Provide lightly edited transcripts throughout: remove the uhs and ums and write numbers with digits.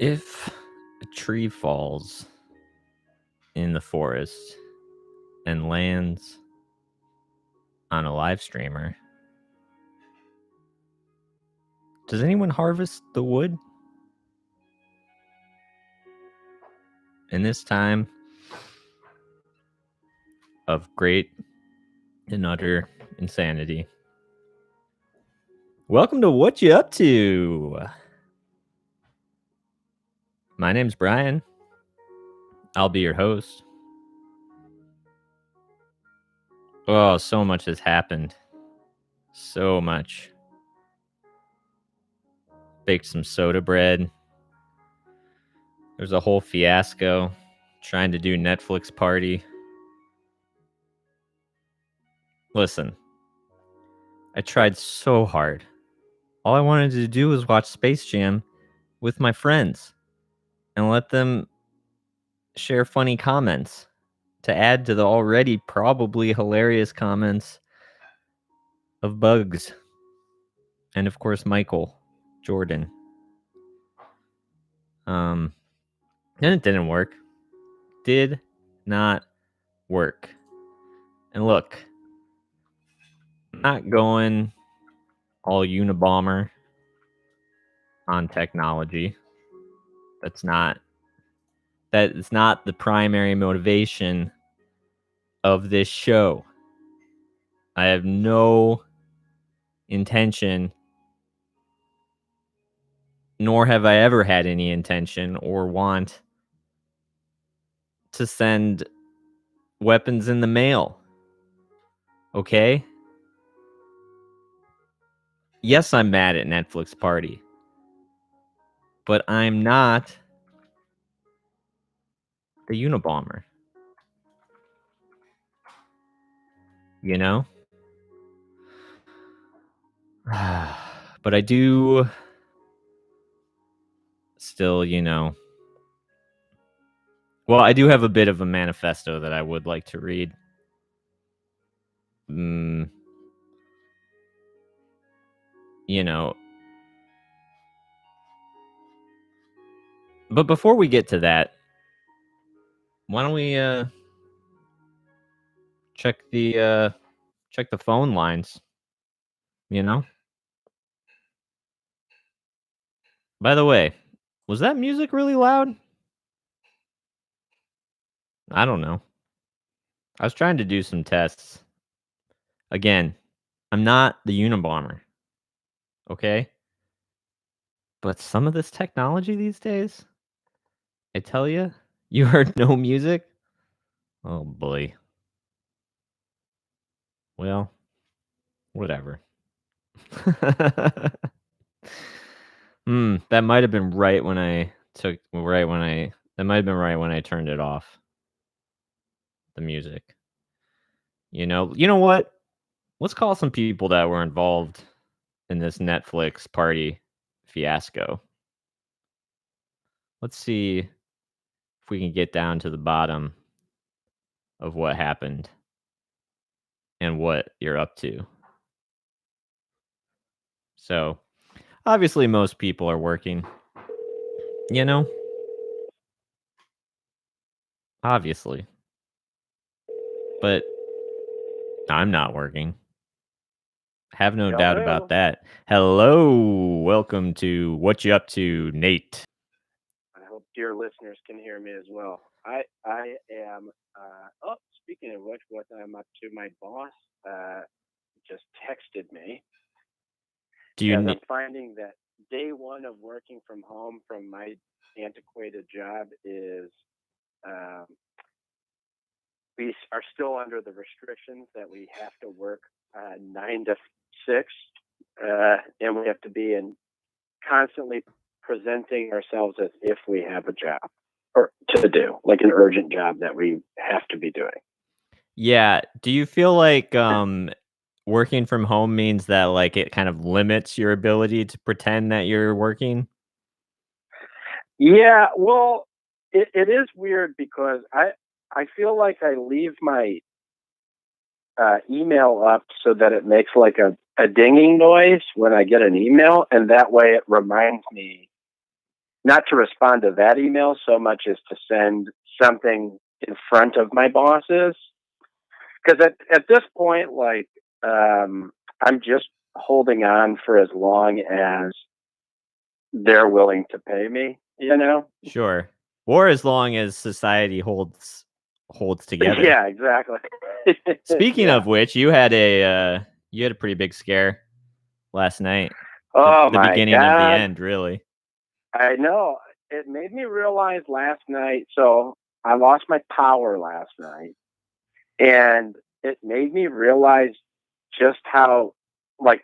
If a tree falls in the forest and lands on a live streamer, does anyone harvest the wood? In this time of great and utter insanity. Welcome to What You Up To? My name's Brian. I'll be your host. Oh, so much has happened. So much. Baked some soda bread. There's a whole fiasco trying to do Netflix party. Listen, I tried so hard. All I wanted to do was watch Space Jam with my friends and let them share funny comments to add to the already probably hilarious comments of Bugs and, of course, Michael Jordan. And it didn't work. Did not work. And look, I'm not going all Unabomber on technology. That is not the primary motivation of this show. I have no intention, nor have I ever had any intention or want to send weapons in the mail. Okay? Yes, I'm mad at Netflix Party, but I'm not the Unabomber. You know? But I do still, well, I do have a bit of a manifesto that I would like to read. But before we get to that, why don't we check the phone lines, By the way, was that music really loud? I don't know. I was trying to do some tests. Again, I'm not the Unabomber. Okay? But some of this technology these days, I tell you, you heard no music? Oh boy. Well, whatever. That might have been right when I that might have been right when I turned it off. The music. You know what? Let's call some people that were involved in this Netflix party fiasco. Let's see if we can get down to the bottom of what happened and what you're up to. So, obviously most people are working. Obviously. But I'm not working. Have no doubt about that. Hello. Welcome to What You Up To, Nate. I hope dear listeners can hear me as well. I am. Speaking of which, what I'm up to, my boss just texted me. I'm finding that day one of working from home from my antiquated job is we are still under the restrictions that we have to work 9 to 6, and we have to be constantly presenting ourselves as if we have a job or to do, like an urgent job that we have to be doing. Yeah. Do you feel like working from home means that like it kind of limits your ability to pretend that you're working? Yeah, well, it is weird because I feel like I leave my email up so that it makes like a dinging noise when I get an email, and that way it reminds me not to respond to that email so much as to send something in front of my bosses. Because at this point, like, I'm just holding on for as long as they're willing to pay me, you know? Sure. Or as long as society holds together. Yeah, exactly. Speaking Yeah. of which, you had a pretty big scare last night. Oh The my beginning of the God. end, really. I know. It made me realize last night. So I lost my power last night, and it made me realize just how, like,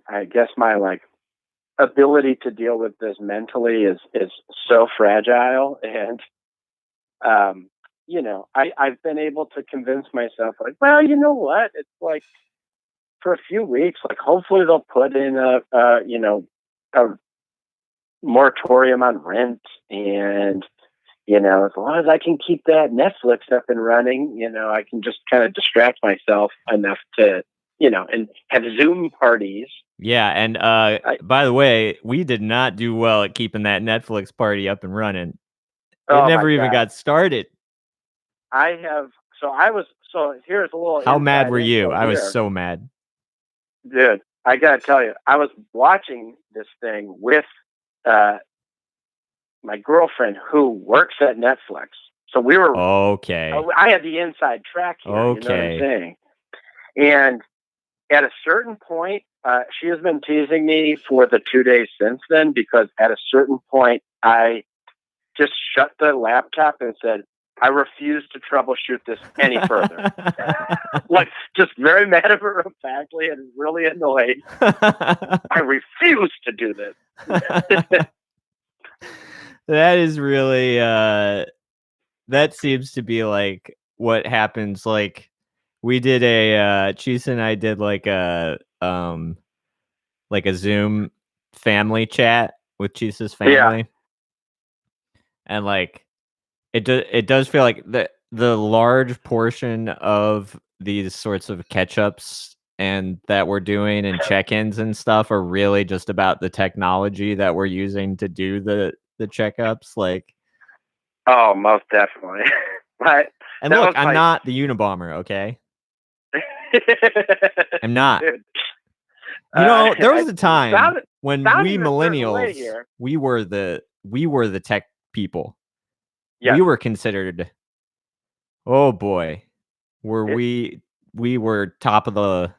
I guess my, like, ability to deal with this mentally is so fragile. And I've been able to convince myself, like, well, you know what? It's like, for a few weeks, like, hopefully they'll put in a moratorium on rent, and as long as I can keep that Netflix up and running, I can just kind of distract myself enough to, and have Zoom parties. Yeah, and by the way, we did not do well at keeping that Netflix party up and running. It Oh never my even God. got started. So here's a little How mad inside were you? info I was here. so mad. Dude, I gotta tell you, I was watching this thing with my girlfriend who works at Netflix. So we were Okay. I had the inside track here, you know what I'm Okay. saying? And at a certain point, she has been teasing me for the 2 days since then, because at a certain point, I just shut the laptop and said, I refuse to troubleshoot this any further. Like, just very matter of factly and really annoyed. I refuse to do this. That is really that seems to be like what happens. Like, we did Chisa and I did like a Zoom family chat with Chisa's family. Yeah. And like it does feel like the large portion of these sorts of catch-ups and that we're doing and check-ins and stuff are really just about the technology that we're using to do the checkups. Like, Oh, most definitely. But and that look, was I'm like- not the Unabomber, okay? I'm not. There was a time when we millennials, we were the tech people. Yes. We were considered, oh boy, we were top of the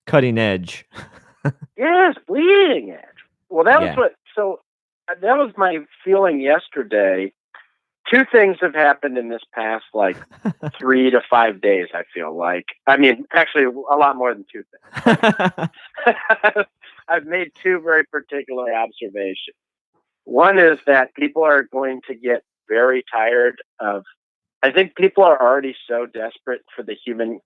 cutting edge. Yes, bleeding edge. Well, that Yeah. that was my feeling yesterday. Two things have happened in this past, like, 3 to 5 days, I feel like. I mean, actually, a lot more than two things. I've made two very particular observations. One is that people are going to get very tired of, I think people are already so desperate for the human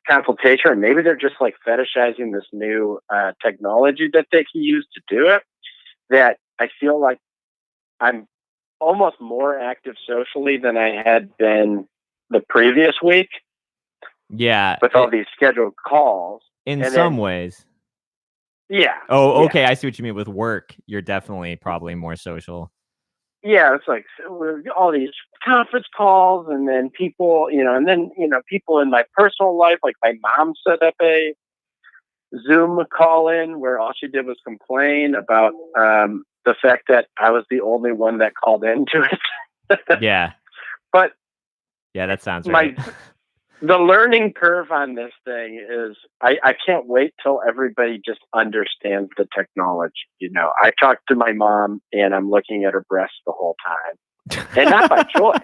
consultation, or maybe they're just, like, fetishizing this new technology that they can use to do it, that I feel like I'm almost more active socially than I had been the previous week. Yeah. With all these scheduled calls. In some ways. Yeah. Oh, okay. I see what you mean. With work, you're definitely probably more social. Yeah, it's like all these conference calls, and then people, people in my personal life, like my mom set up a Zoom call in where all she did was complain about the fact that I was the only one that called into it. Yeah. But yeah, that sounds right. The learning curve on this thing is I can't wait till everybody just understands the technology. I talk to my mom and I'm looking at her breasts the whole time, and not by choice,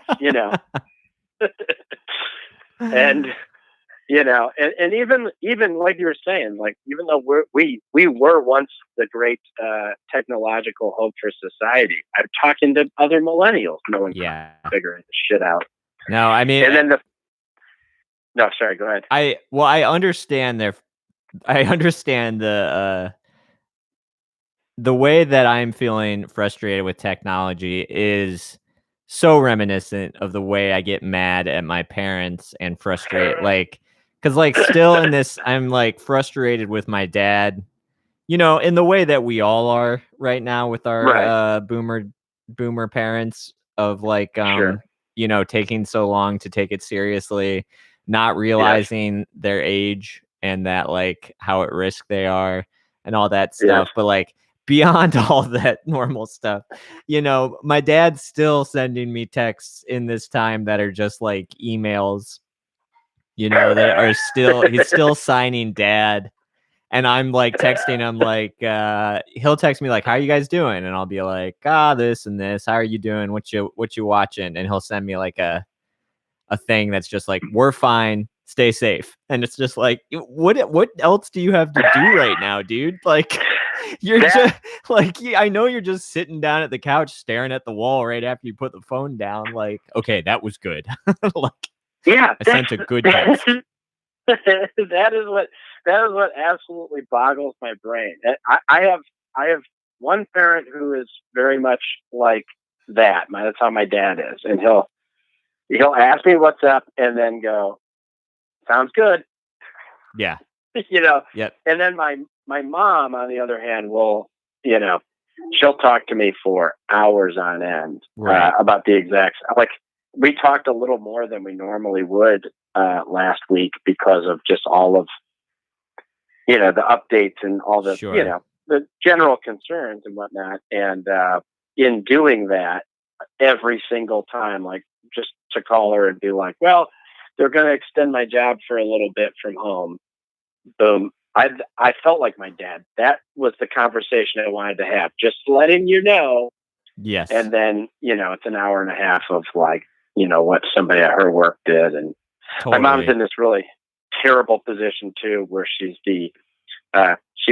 and and even like you were saying, like, even though we were once the great technological hope for society, I'm talking to other millennials, no one's figuring this shit out. No, I mean, and then no, sorry, go ahead. I understand the way that I'm feeling frustrated with technology is so reminiscent of the way I get mad at my parents and frustrated, like, because, like, still in this, I'm, like, frustrated with my dad in the way that we all are right now with our Right. boomer parents of like Sure. taking so long to take it seriously, not Yes. realizing their age and that like how at risk they are and all that Yes. stuff. But like beyond all that normal stuff, my dad's still sending me texts in this time that are just like emails, that are still he's still signing dad. And I'm like texting him like he'll text me like, how are you guys doing? And I'll be like, this and this. How are you doing? What you watching? And he'll send me like a thing that's just like, we're fine, stay safe. And it's just like, what else do you have to do right now, dude? Like you're That, just like, I know you're just sitting down at the couch staring at the wall right after you put the phone down. Like, okay, that was good. Like yeah, I sent a good text. that is what absolutely boggles my brain. I have one parent who is very much like that. That's how my dad is, and he'll ask me what's up, and then go, "Sounds good," Yeah. you know. Yep. And then my mom, on the other hand, will she'll talk to me for hours on end Right. about the exact like. We talked a little more than we normally would last week because of just all of the updates and all the Sure. the general concerns and whatnot. And in doing that, every single time, like just to call her and be like, "Well, they're going to extend my job for a little bit from home." Boom. I felt like my dad. That was the conversation I wanted to have. Just letting you know. Yes. And then it's an hour and a half of like what somebody at her work did. And my mom's Totally. in this really terrible position too, where she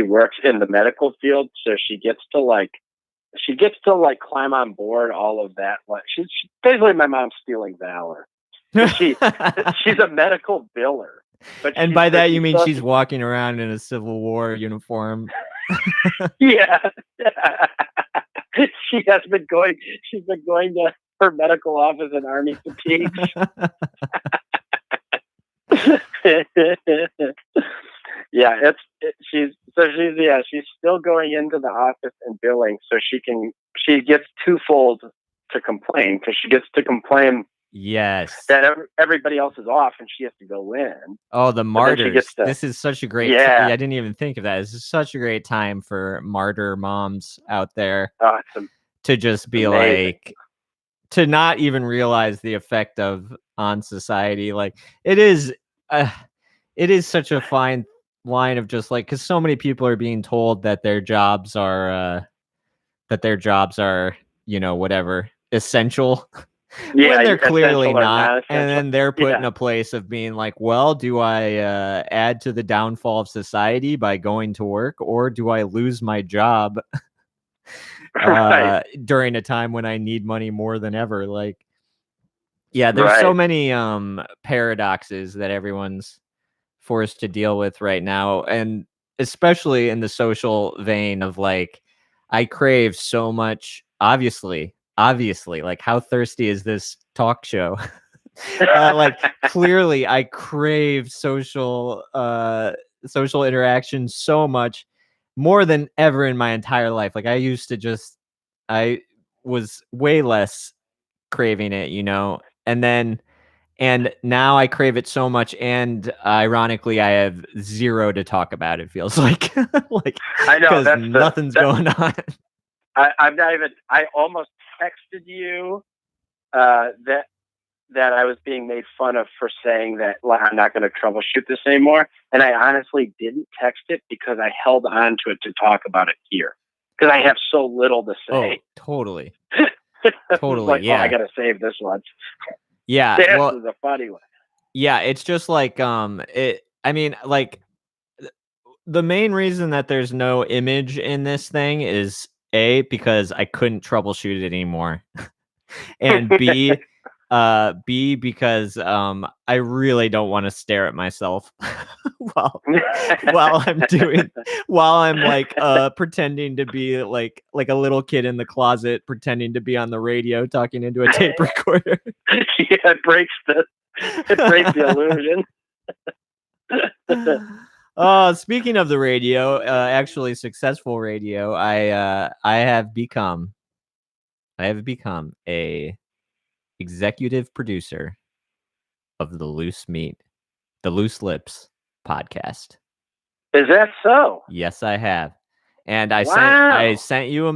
works in the medical field, so she gets to climb on board all of that. Like she's basically my mom's stealing valor. She's a medical biller, but And by that you mean she's walking around in a Civil War uniform. yeah. she has been going. She's been going to her medical office in army fatigues. Yeah, she's still going into the office and billing, so she gets twofold to complain, because she gets to complain Yes. that everybody else is off and she has to go in. Oh, the But then she gets martyrs. to This is such a great yeah, I didn't even think of that. This is such a great time for martyr moms out there it's to just be amazing. like, to not even realize the effect of on society. Like uh, it is such a fine line of just like, because so many people are being told that their jobs are whatever, essential, when Yeah, they're clearly essential or not. And non-essential. then they're put in Yeah, a place of being like, well, do I add to the downfall of society by going to work, or do I lose my job right, during a time when I need money more than ever? Like, yeah, there's so right. many paradoxes that everyone's forced to deal with right now, and especially in the social vein of like, I crave so much, obviously, like, how thirsty is this talk show? Like, clearly I crave social interaction so much, more than ever in my entire life. Like, I was way less craving it, and now I crave it so much, and ironically, I have zero to talk about, it feels like. Like, I know because nothing's going on. I'm not even. I almost texted you that I was being made fun of for saying that, like, I'm not going to troubleshoot this anymore, and I honestly didn't text it because I held on to it to talk about it here, because I have so little to Oh, say. totally. It's Totally, like, I yeah. got to save this one. Yeah, This well, is a funny one. yeah, it's just like, I mean, like, the main reason that there's no image in this thing is, A, because I couldn't troubleshoot it anymore. And B, because I really don't want to stare at myself while while I'm doing while I'm like pretending to be like a little kid in the closet, pretending to be on the radio talking into a tape recorder. Yeah, it breaks the illusion. Speaking of the radio, actually successful radio, I have become a executive producer of the Loose Lips podcast. Is that so? Yes, I have. And I Wow. sent you a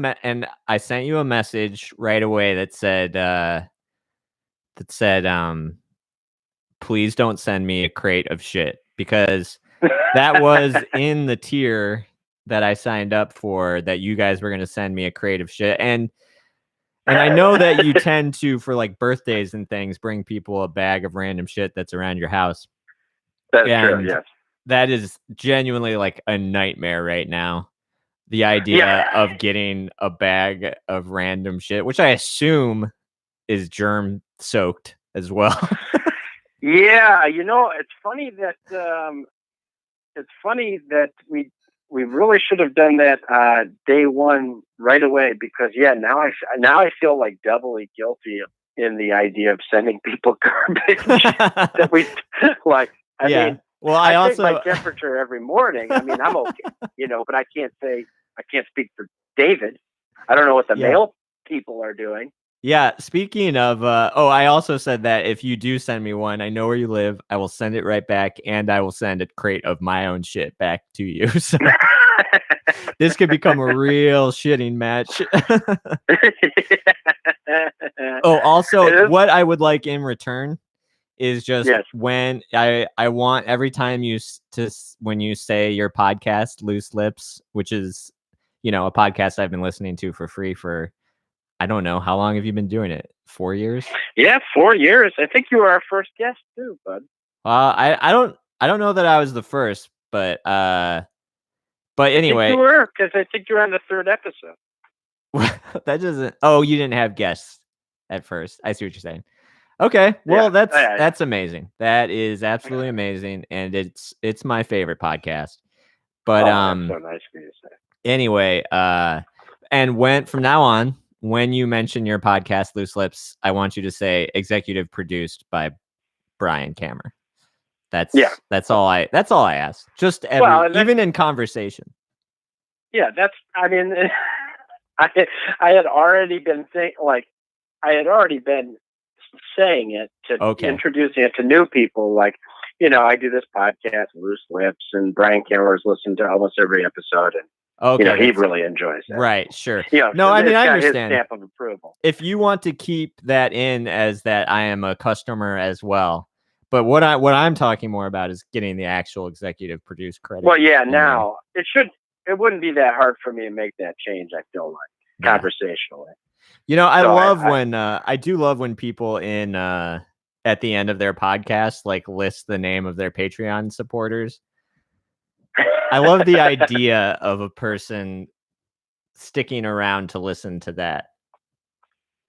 message right away that said please don't send me a crate of shit, because that was in the tier that I signed up for, that you guys were going to send me a crate of shit. And I know that you tend to, for like birthdays and things, bring people a bag of random shit that's around your house. That's and true, yes. That is genuinely like a nightmare right now. The idea of getting a bag of random shit, which I assume is germ soaked as well. Yeah, it's funny that we really should have done that day one right away, because now I feel like doubly guilty in the idea of sending people garbage that we like. I mean, well, I take my temperature every morning. I mean, I'm okay, but I can't speak for David. I don't know what the mail people are doing. Yeah, speaking of, I also said that if you do send me one, I know where you live. I will send it right back, and I will send a crate of my own shit back to you. So this could become a real shitting match. Also, what I would like in return is just when I want, every time when you say your podcast, Loose Lips, which is, a podcast I've been listening to for free for, I don't know, how long have you been doing it? 4 years? Yeah, 4 years. I think you were our first guest too, bud. I don't know that I was the first, but anyway, I think you were, because I think you're on the 3rd episode. That doesn't. Oh, you didn't have guests at first. I see what you're saying. Okay, well, that's amazing. That is absolutely amazing, and it's my favorite podcast. But that's so nice for you to say. Anyway, and from now on, when you mention your podcast, Loose Lips, I want you to say executive produced by Brian Kammer. That's all I ask. Just even in conversation. Yeah, I mean, I had already been saying it to introducing it to new people. Like, I do this podcast, Loose Lips, and Brian Kammer's listened to almost every episode, and he really enjoys it. Right, sure. No, so I mean, I understand. His stamp of approval. If you want to keep that in as that I am a customer as well, but what I'm talking more about is getting the actual executive produced credit. Well, now it wouldn't be that hard for me to make that change. I feel like conversationally. I do love when people at the end of their podcast like list the name of their Patreon supporters. I love the idea of a person sticking around to listen to that.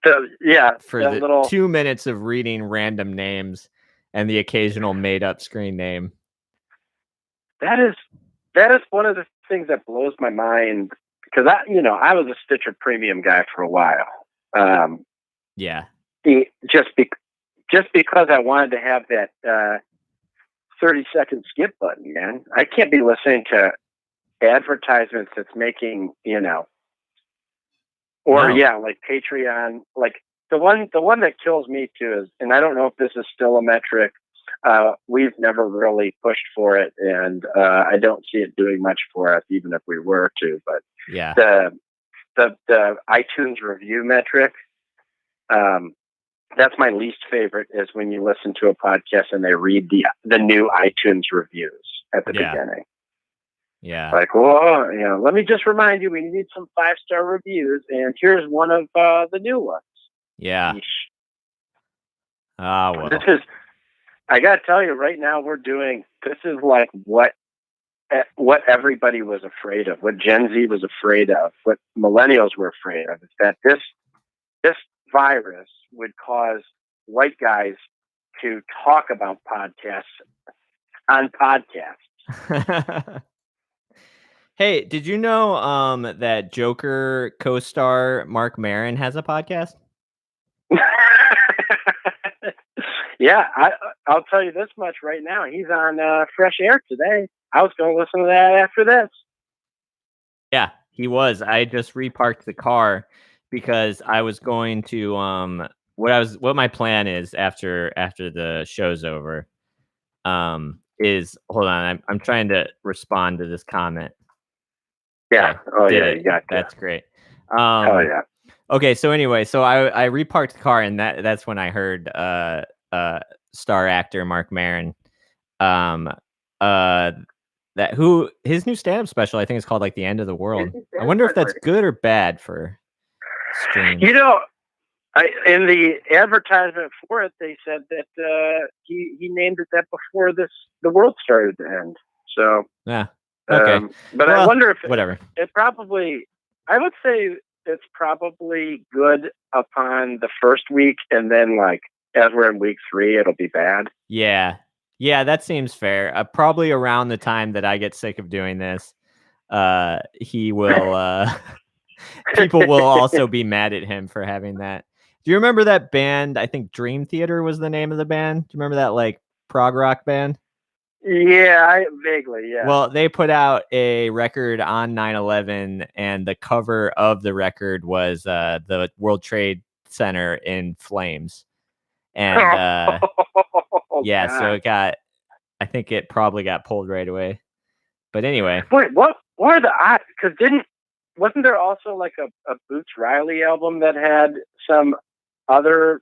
For the 2 minutes of reading random names and the occasional made-up screen name. That is one of the things that blows my mind, because I was a Stitcher Premium guy for a while. Just because I wanted to have that 30-second skip button, man. I can't be listening to advertisements that's making, like Patreon. Like the one that kills me too is, and I don't know if this is still a metric. We've never really pushed for it, and I don't see it doing much for us, even if we were to. But the iTunes review metric, that's my least favorite, is when you listen to a podcast and they read the new iTunes reviews at the beginning. Yeah. Like, well, let me just remind you, we need some 5-star reviews, and here's one of the new ones. Yeah. Well. I got to tell you right now, this is like what everybody was afraid of, what Gen Z was afraid of, what millennials were afraid of, is that this virus would cause white guys to talk about podcasts on podcasts. Hey, did you know that Joker co-star Marc Maron has a podcast? Yeah, I'll tell you this much right now. He's on Fresh Air today. I was going to listen to that after this. Yeah, he was. I just reparked the car because I was going to what my plan is after the show's over is hold on, I'm trying to respond to this comment. Yeah. Okay, Oh did yeah, it. you got That's great. Hell yeah. Okay, so anyway, so I reparked the car and that's when I heard star actor Mark Maron um uh that who his new stand-up special I think is called like The End of the World. I wonder if that's good or bad for streams. You know, in the advertisement for it, they said that he named it that before the world started to end. So Yeah. Okay. but well, I wonder if whatever. It probably, I would say it's probably good upon the first week, and then like as we're in week 3, it'll be bad. Yeah. Yeah, that seems fair. Probably around the time that I get sick of doing this, he will people will also be mad at him for having that. Do you remember that band? I think Dream Theater was the name of the band. Do you remember that like prog rock band? Yeah, vaguely, yeah. Well, they put out a record on 9/11, and the cover of the record was the World Trade Center in flames. And yeah, God. so it got, I think it probably got pulled right away. But anyway. Wait, what are the odds? Because wasn't there also like a Boots Riley album that had some other,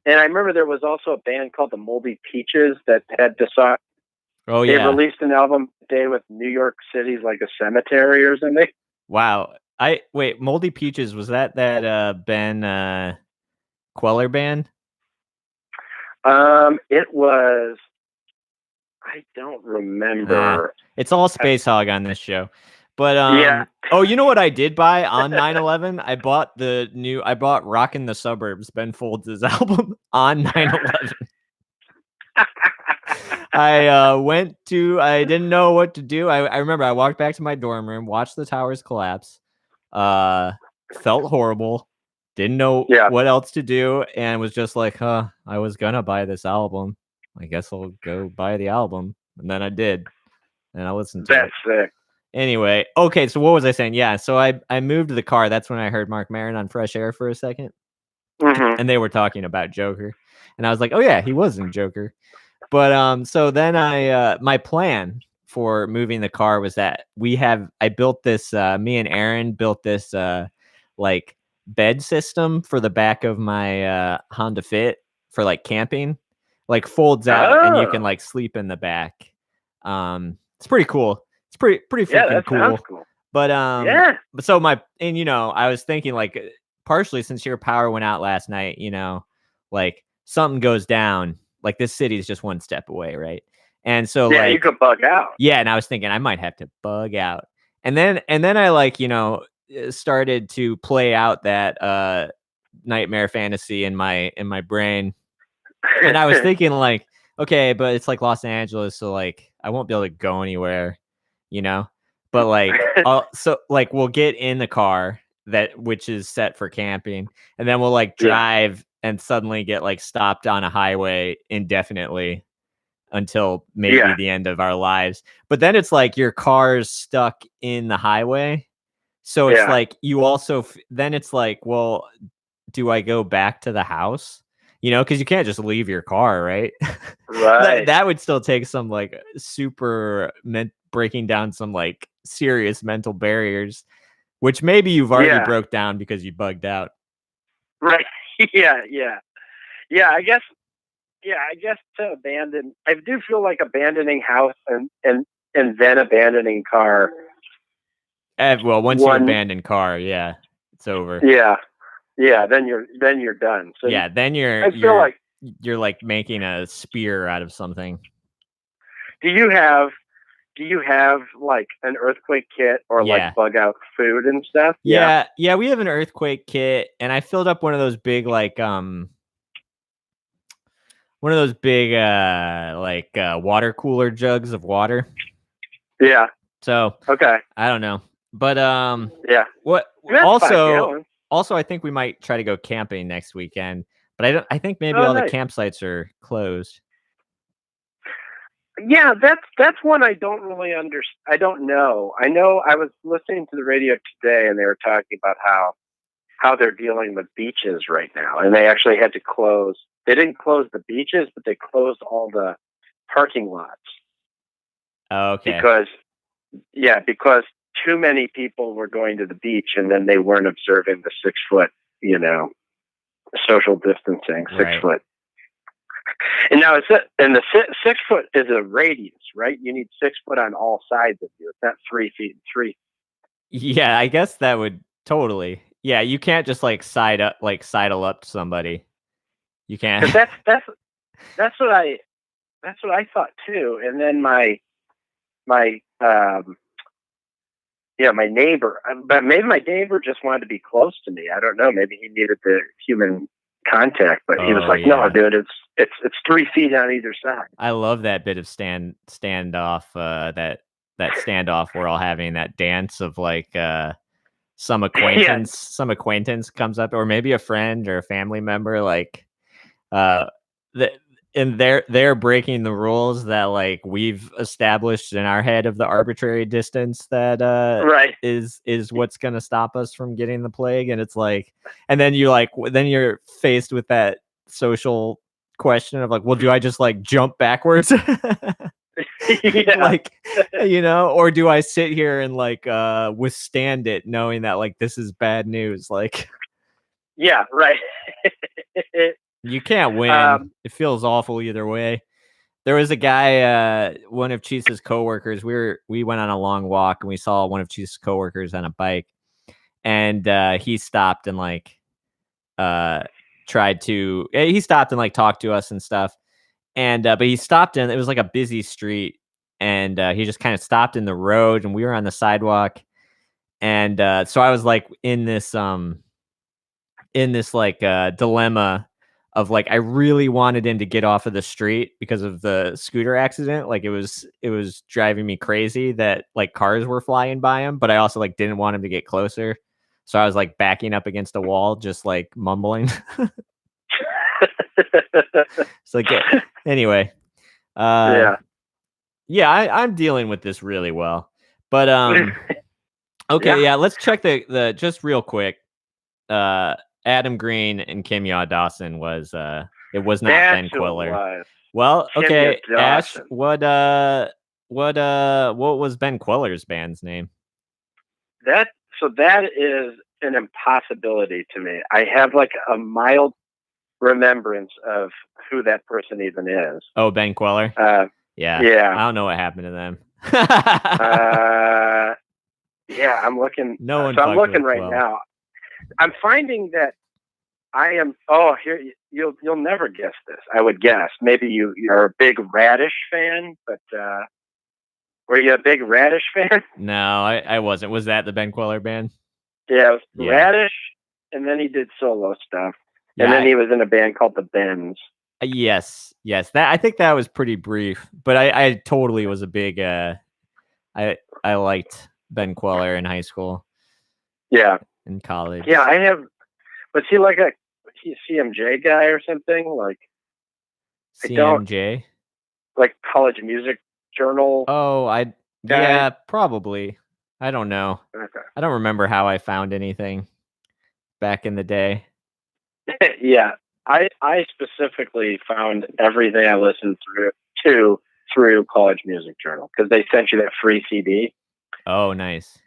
and I remember there was also a band called the Moldy Peaches that had Oh they yeah, released an album today with New York City's like a cemetery or something. Wow. Wait, Moldy Peaches, was that Ben Queller band? It was, I don't remember. It's all Space Hog on this show. But yeah. Oh, you know what I did buy on 9/11? I bought Rockin' the Suburbs, Ben Folds' album on 9/11. I didn't know what to do. I remember I walked back to my dorm room, watched the towers collapse, felt horrible, didn't know what else to do, and was just like, I was gonna buy this album. I guess I'll go buy the album. And then I did. And I listened to it. That's sick. Anyway, okay, so what was I saying? Yeah, so I moved the car. That's when I heard Mark Maron on Fresh Air for a second. Mm-hmm. And they were talking about Joker. And I was like, oh yeah, he was in Joker. But so then my plan for moving the car was that I built this me and Aaron built this like bed system for the back of my Honda Fit for like camping, like folds out and you can like sleep in the back. It's pretty cool. It's pretty freaking cool. But but so I was thinking like partially since your power went out last night, like something goes down, like this city is just one step away, right? And so like you could bug out. Yeah, and I was thinking I might have to bug out. And then I like, started to play out that nightmare fantasy in my brain. And I was thinking like, okay, but it's like Los Angeles, so like I won't be able to go anywhere, But like so like we'll get in the car which is set for camping, and then we'll like drive and suddenly get like stopped on a highway indefinitely until maybe the end of our lives. But then it's like your car's stuck in the highway. So it's like you also then it's like, well, do I go back to the house? Because you can't just leave your car, right? Right. that would still take some like super breaking down some like serious mental barriers, which maybe you've already broke down because you bugged out. Right. Yeah. I guess to abandon, I do feel like abandoning house and then abandoning car. Well, once you abandon car, it's over. Yeah, then you're done. So then you're like making a spear out of something. Do you have like an earthquake kit or like bug out food and stuff? Yeah, we have an earthquake kit, and I filled up one of those big like water cooler jugs of water. Yeah. So okay. I don't know. But what also I think we might try to go camping next weekend. But I think maybe all the campsites are closed. Yeah, that's one I don't really understand. I don't know. I know I was listening to the radio today, and they were talking about how they're dealing with beaches right now, and they actually had to close. They didn't close the beaches, but they closed all the parking lots Oh, okay. because too many people were going to the beach, and then they weren't observing the 6 foot, social distancing, Right. 6 foot. And now the 6 foot is a radius, right? You need 6 foot on all sides of you. It's not 3 feet and 3. Yeah, I guess that would totally. Yeah, you can't just like sidle up to somebody. You can't. Because that's what I thought too. And then my my neighbor, but maybe my neighbor just wanted to be close to me. I don't know. Maybe he needed the human contact, but he was Oh, like, "No, yeah. dude, it's 3 feet on either side." I love that bit of standoff. That standoff we're all having, that dance of like some Yeah, acquaintance comes up, or maybe a friend or a family member, like uh the and they're breaking the rules that like we've established in our head of the arbitrary distance that right. is what's going to stop us from getting the plague. And it's like, and then then you're faced with that social question of like, well, do I just like jump backwards? Yeah, Like, or do I sit here and like withstand it, knowing that like this is bad news? Like, yeah, right. you can't win. It feels awful either way. There was a guy, one of Chisa's coworkers. We went on a long walk and we saw one of Chisa's coworkers on a bike, and he stopped and like he stopped and like talked to us and stuff. And but he stopped it was like a busy street, and he just kind of stopped in the road, and we were on the sidewalk. And so I was like in this like dilemma of like, I really wanted him to get off of the street because of the scooter accident. Like, it was driving me crazy that like cars were flying by him, but I also like didn't want him to get closer. So I was like backing up against a wall, just like mumbling. It's like, anyway, Yeah. I'm dealing with this really well. But okay, yeah, let's check the just real quick. Adam Green and Kimya Dawson was it was not That's Ben who it Quiller. was. Well, okay, Kimya Ash, Dawson. what was Ben Queller's band's name? That is an impossibility to me. I have like a mild remembrance of who that person even is. Oh, Ben Queller. Yeah. I don't know what happened to them. Yeah, I'm looking. No one. So I'm looking right well. now. I'm finding that I am. Oh, here you'll never guess this. I would guess maybe you're a big Radish fan, but were you a big Radish fan? No, I wasn't. Was that the Ben Queller band? Yeah, it was Radish, and then he did solo stuff, and then he was in a band called the Bends. Yes. That, I think that was pretty brief, but I totally was a big. I liked Ben Queller in high school. Yeah. In college. Yeah, I have. Was he like a CMJ guy or something? Like CMJ? Like College Music Journal? Oh, yeah, probably. I don't know. Okay. I don't remember how I found anything back in the day. Yeah, I specifically found everything I listened through College Music Journal, because they sent you that free CD. Oh, nice.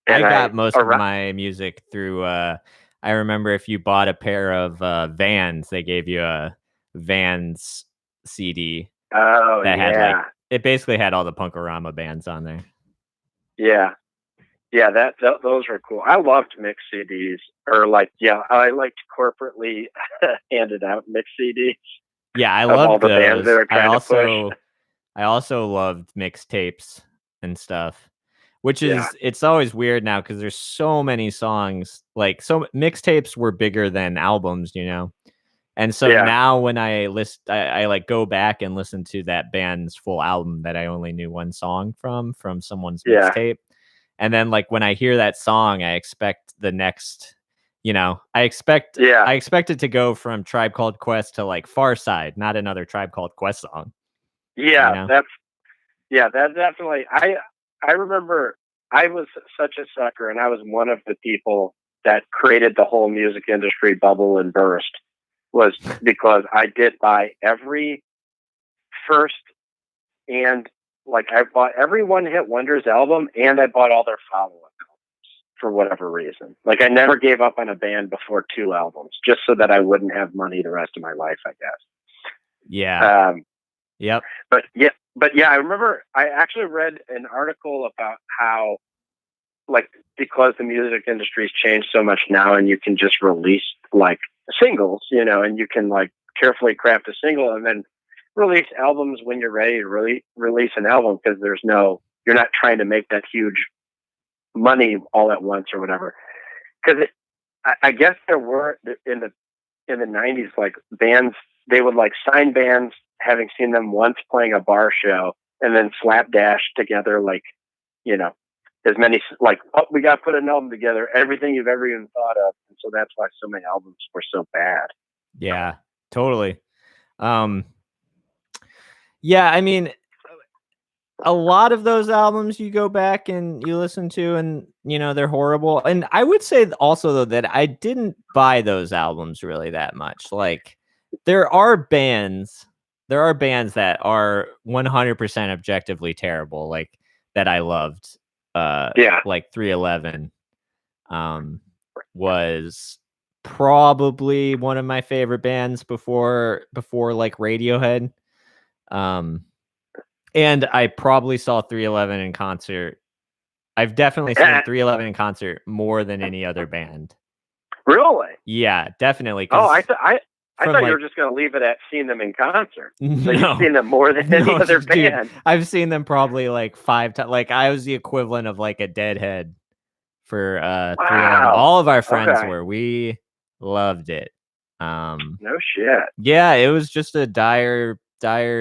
And I got most of my music through I remember if you bought a pair of Vans, they gave you a Vans CD. Oh, that had like, it basically had all the Punk-O-Rama bands on there. Yeah. Yeah, those were cool. I loved mixed CDs, or I liked corporately handed out mixed CDs. Yeah, I loved all the those. bands they were trying to push. I also loved mixtapes and stuff, which is it's always weird now because there's so many songs. Like, so mixtapes were bigger than albums, and so now when I I like go back and listen to that band's full album that I only knew one song from someone's mixtape. And then like when I hear that song, I expect the next, I expect it to go from Tribe Called Quest to like Far Side, not another Tribe Called Quest song. Yeah, Yeah, that definitely. I remember I was such a sucker, and I was one of the people that created the whole music industry bubble and burst. Was because I did buy every first and like I bought every One Hit Wonders album, and I bought all their follow up for whatever reason. Like I never gave up on a band before 2 albums, just so that I wouldn't have money the rest of my life, I guess. Yeah. Yep. But yeah, I remember I actually read an article about how, like, because the music industry's changed so much now, and you can just release like singles, and you can like carefully craft a single and then release albums when you're ready to release an album, because you're not trying to make that huge money all at once or whatever. Because I guess there were in the 90s, like bands, they would like sign bands having seen them once playing a bar show, and then slapdash together like, as many, like, oh, we got to put an album together, everything you've ever even thought of. And so that's why so many albums were so bad. Yeah, totally. Yeah, I mean, a lot of those albums you go back and you listen to, and they're horrible. And I would say also though that I didn't buy those albums really that much. Like there are bands that are 100% objectively terrible, like that I loved. Like 311 was probably one of my favorite bands before like Radiohead. And I probably saw 311 in concert. I've definitely seen 311 in concert more than any other band. Really? Yeah, definitely. Oh, I thought you were just going to leave it at seeing them in concert. So No, you've seen them more than any other band. I've seen them probably like 5 times. Like I was the equivalent of like a Deadhead for 311. All of our friends were. We loved it. No shit. Yeah, it was just a dire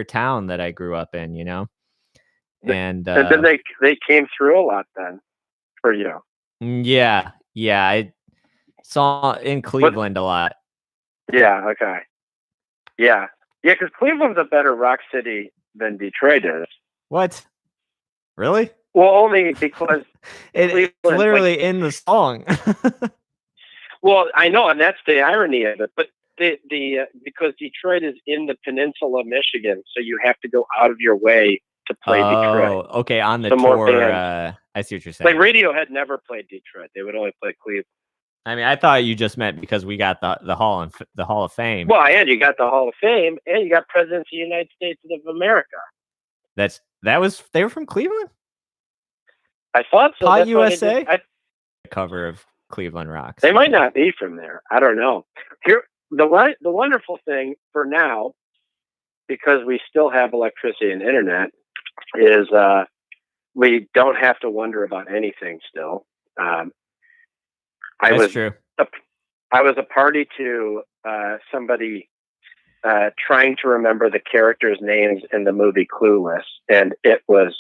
town that I grew up in, and then they came through a lot then for you. Yeah, I saw in Cleveland a lot. Yeah, okay. Yeah, because Cleveland's a better rock city than Detroit is. What? Really? Well, only because it's literally in the song. Well, I know, and that's the irony of it. But because Detroit is in the peninsula of Michigan, so you have to go out of your way to play Detroit. Oh, okay. On the tour, I see what you're saying. Like Radiohead never played Detroit; they would only play Cleveland. I mean, I thought you just meant because we got the Hall of Fame. Well, and you got the Hall of Fame, and you got Presidents of the United States of America. They were from Cleveland. I thought so. Pot USA. The cover of Cleveland Rocks. They might not be from there. I don't know. Here, the wonderful thing for now, because we still have electricity and internet, is we don't have to wonder about anything still. That's true. I was a party to somebody trying to remember the characters' names in the movie Clueless, and it was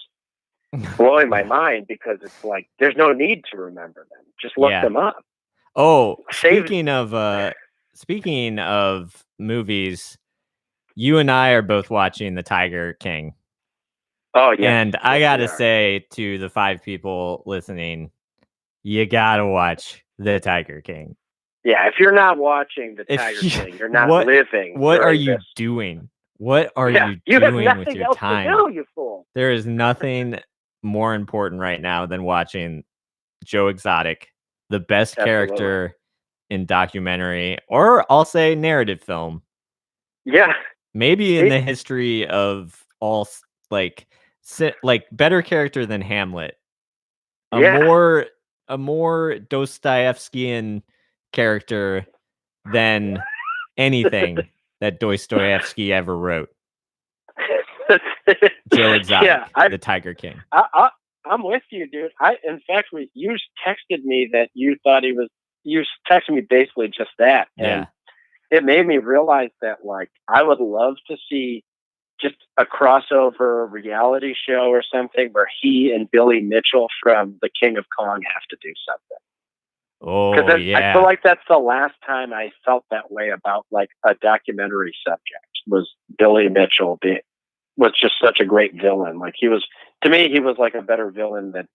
blowing my mind because it's like there's no need to remember them. Just look them up. Oh, speaking of movies, you and I are both watching The Tiger King. Oh yeah. And I gotta say to the 5 people listening, you gotta watch The Tiger King. Yeah, if you're not watching The Tiger King, you're not living. What are you doing? What are you doing with your time? To do, you fool. There is nothing more important right now than watching Joe Exotic, the best character in documentary, or I'll say narrative film. Yeah. Maybe in the history of all, like better character than Hamlet. A more Dostoevskian character than anything that Dostoevsky ever wrote. Joe Exotic, The Tiger King. I'm with you, dude. In fact, you texted me that you thought he was. You texted me basically just that, and it made me realize that, like, I would love to see just a crossover reality show or something where he and Billy Mitchell from The King of Kong have to do something. Oh, yeah. I feel like that's the last time I felt that way about like a documentary subject. Was Billy Mitchell was just such a great villain. Like he was To me, he was like a better villain than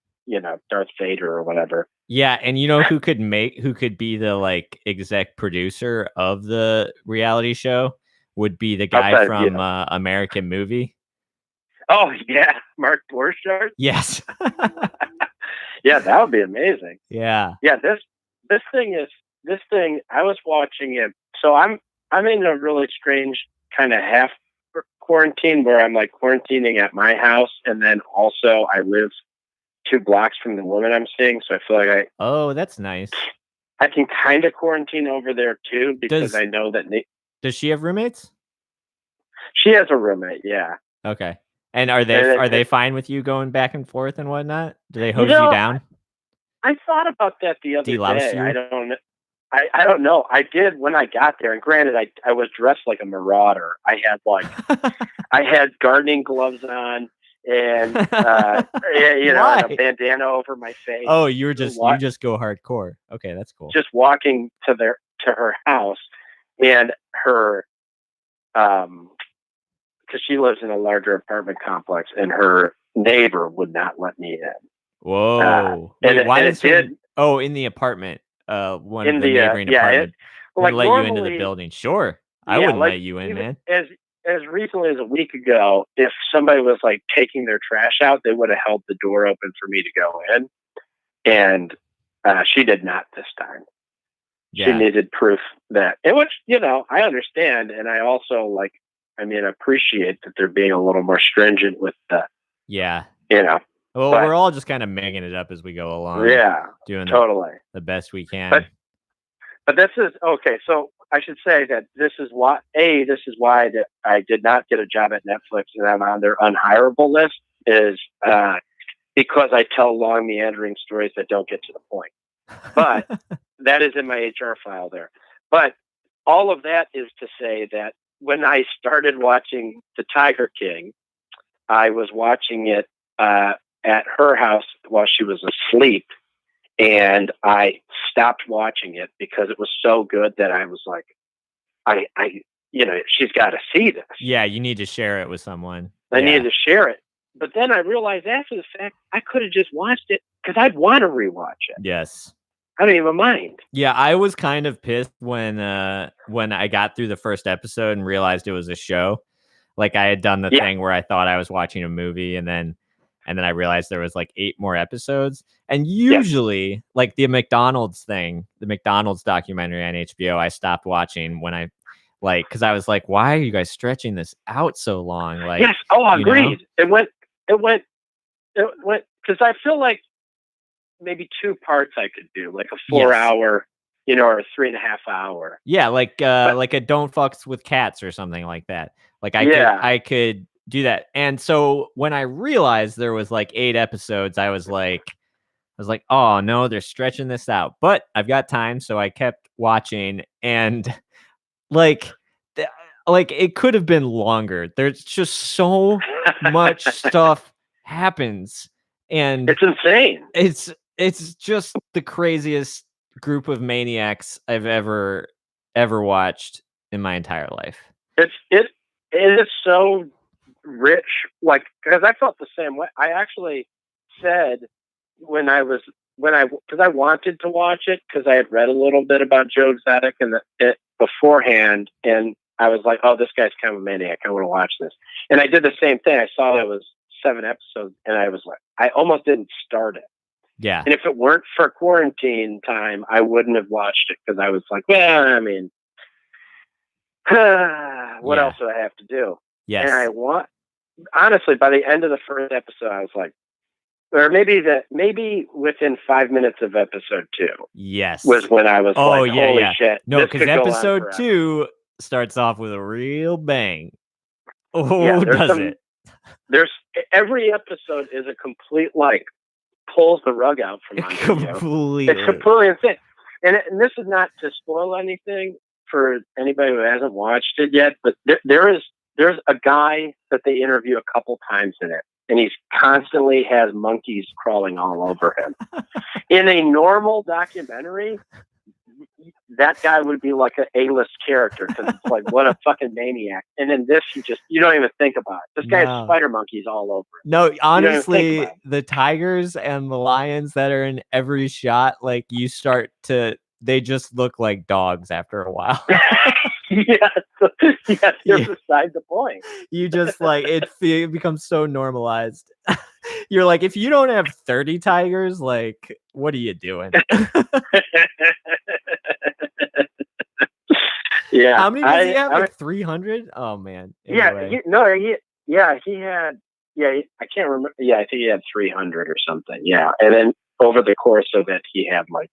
Darth Vader or whatever. Yeah, and you know who could be the like exec producer of the reality show would be the guy Outside, from American Movie. Oh yeah, Mark Borchardt. Yes. Yeah, that would be amazing. Yeah. Yeah, this thing. I was watching it, so I'm in a really strange kind of half quarantine where I'm like quarantining at my house, and then also I live 2 blocks from the woman I'm seeing, so I feel like Oh, that's nice. I can kind of quarantine over there too because I know that Does she have roommates? she has a roommate. Yeah. Okay. And are they fine with you going back and forth and whatnot? Do they hose you down? I thought about that the other Delouse day. you? I don't know. I did when I got there, and granted, I was dressed like a marauder. I had I had gardening gloves on, and and a bandana over my face. Oh, you just go hardcore. Okay, that's cool. Just walking to her house, and her because she lives in a larger apartment complex, and her neighbor would not let me in. Whoa! Wait, why did it? Oh, in the apartment. One of the neighboring apartment. Like let you into the building. Sure, I wouldn't let you in, man. As recently as a week ago, if somebody was like taking their trash out, they would have held the door open for me to go in, and she did not this time. Yeah. She needed proof that, which I understand, and I also appreciate that they're being a little more stringent with the. Yeah. Well, we're all just kind of making it up as we go along. Yeah, doing totally the best we can. But this is okay. So I should say that this is why that I did not get a job at Netflix and I'm on their unhireable list is because I tell long meandering stories that don't get to the point. But that is in my HR file there. But all of that is to say that when I started watching The Tiger King, I was watching it at her house while she was asleep, and I stopped watching it because it was so good that I was like, she's got to see this. Yeah, you need to share it with someone. I needed to share it. But then I realized after the fact, I could have just watched it because I'd want to rewatch it. Yes. I don't even mind. Yeah, I was kind of pissed when I got through the first episode and realized it was a show. Like I had done the thing where I thought I was watching a movie and then I realized there was like 8 more episodes. And usually like the McDonald's documentary on HBO, I stopped watching when I because I was like, why are you guys stretching this out so long? Like, yes. Oh, agreed. It went because I feel like maybe 2 parts I could do, like a 4-hour, or a 3.5 hour. Yeah. Like a Don't Fucks with Cats or something like that. Like I could do that. And so when I realized there was like 8 episodes, I was like, oh no, they're stretching this out, but I've got time. So I kept watching and like it could have been longer. There's just so much stuff happens and it's insane. It's just the craziest group of maniacs I've ever watched in my entire life. It is so rich, because I felt the same way. I actually said because I wanted to watch it because I had read a little bit about Joe Exotic and beforehand, and I was like, oh, this guy's kind of a maniac. I want to watch this. And I did the same thing. I saw that it was 7 episodes, and I was like, I almost didn't start it. Yeah. And if it weren't for quarantine time, I wouldn't have watched it because I was like, well, I mean, what else do I have to do? Yes. And honestly, by the end of the first episode, I was like, or maybe within 5 minutes of episode 2. Yes. Was when I was holy shit. No, because episode 2 starts off with a real bang. Oh, does it? There's every episode is a complete pulls the rug out from under you. It's completely insane. And this is not to spoil anything for anybody who hasn't watched it yet, but there's a guy that they interview a couple times in it, and he's constantly has monkeys crawling all over him. In a normal documentary, that guy would be like an A-list character because it's like, what a fucking maniac. And then this, you don't even think about it. This guy has spider monkeys all over it. No, honestly, the tigers and the lions that are in every shot, like they just look like dogs after a while. Yeah, they're beside the point. You just like it becomes so normalized. You're like, if you don't have 30 tigers, like, what are you doing? Yeah. How many does he have? Like 300? Oh man. Anyway. He had. Yeah, I can't remember. Yeah, I think he had 300 or something. Yeah, and then over the course of it, he had like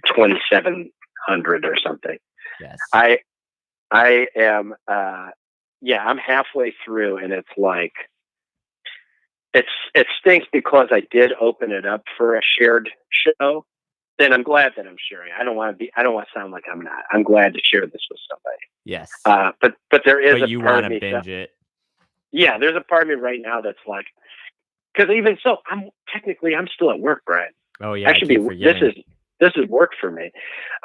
2,700 or something. Yes. I am. I'm halfway through, and it's like it stinks because I did open it up for a shared show. Then I'm glad that I'm sharing. I don't want to sound like I'm not. I'm glad to share this with somebody. Yes. But there is you want to binge it. Yeah, there's a part of me right now that's like, because even so, I'm still at work, Brian. Oh yeah, this is work for me.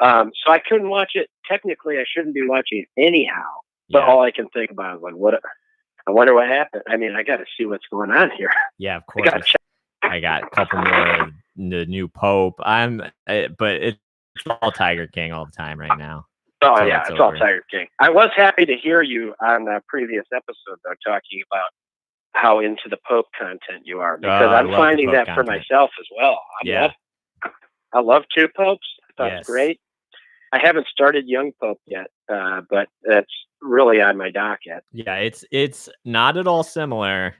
So I couldn't watch it. Technically, I shouldn't be watching it anyhow. But all I can think about is like, I wonder what happened. I mean, I got to see what's going on here. Yeah, of course. I got a couple more of the new Pope. But it's all Tiger King all the time right now. Oh yeah, it's all Tiger King. I was happy to hear you on the previous episode though, talking about how into the Pope content you are, because I'm finding that for myself as well. I love Two Popes. I thought it's great. I haven't started Young Pope yet, but that's really on my docket. Yeah, it's not at all similar,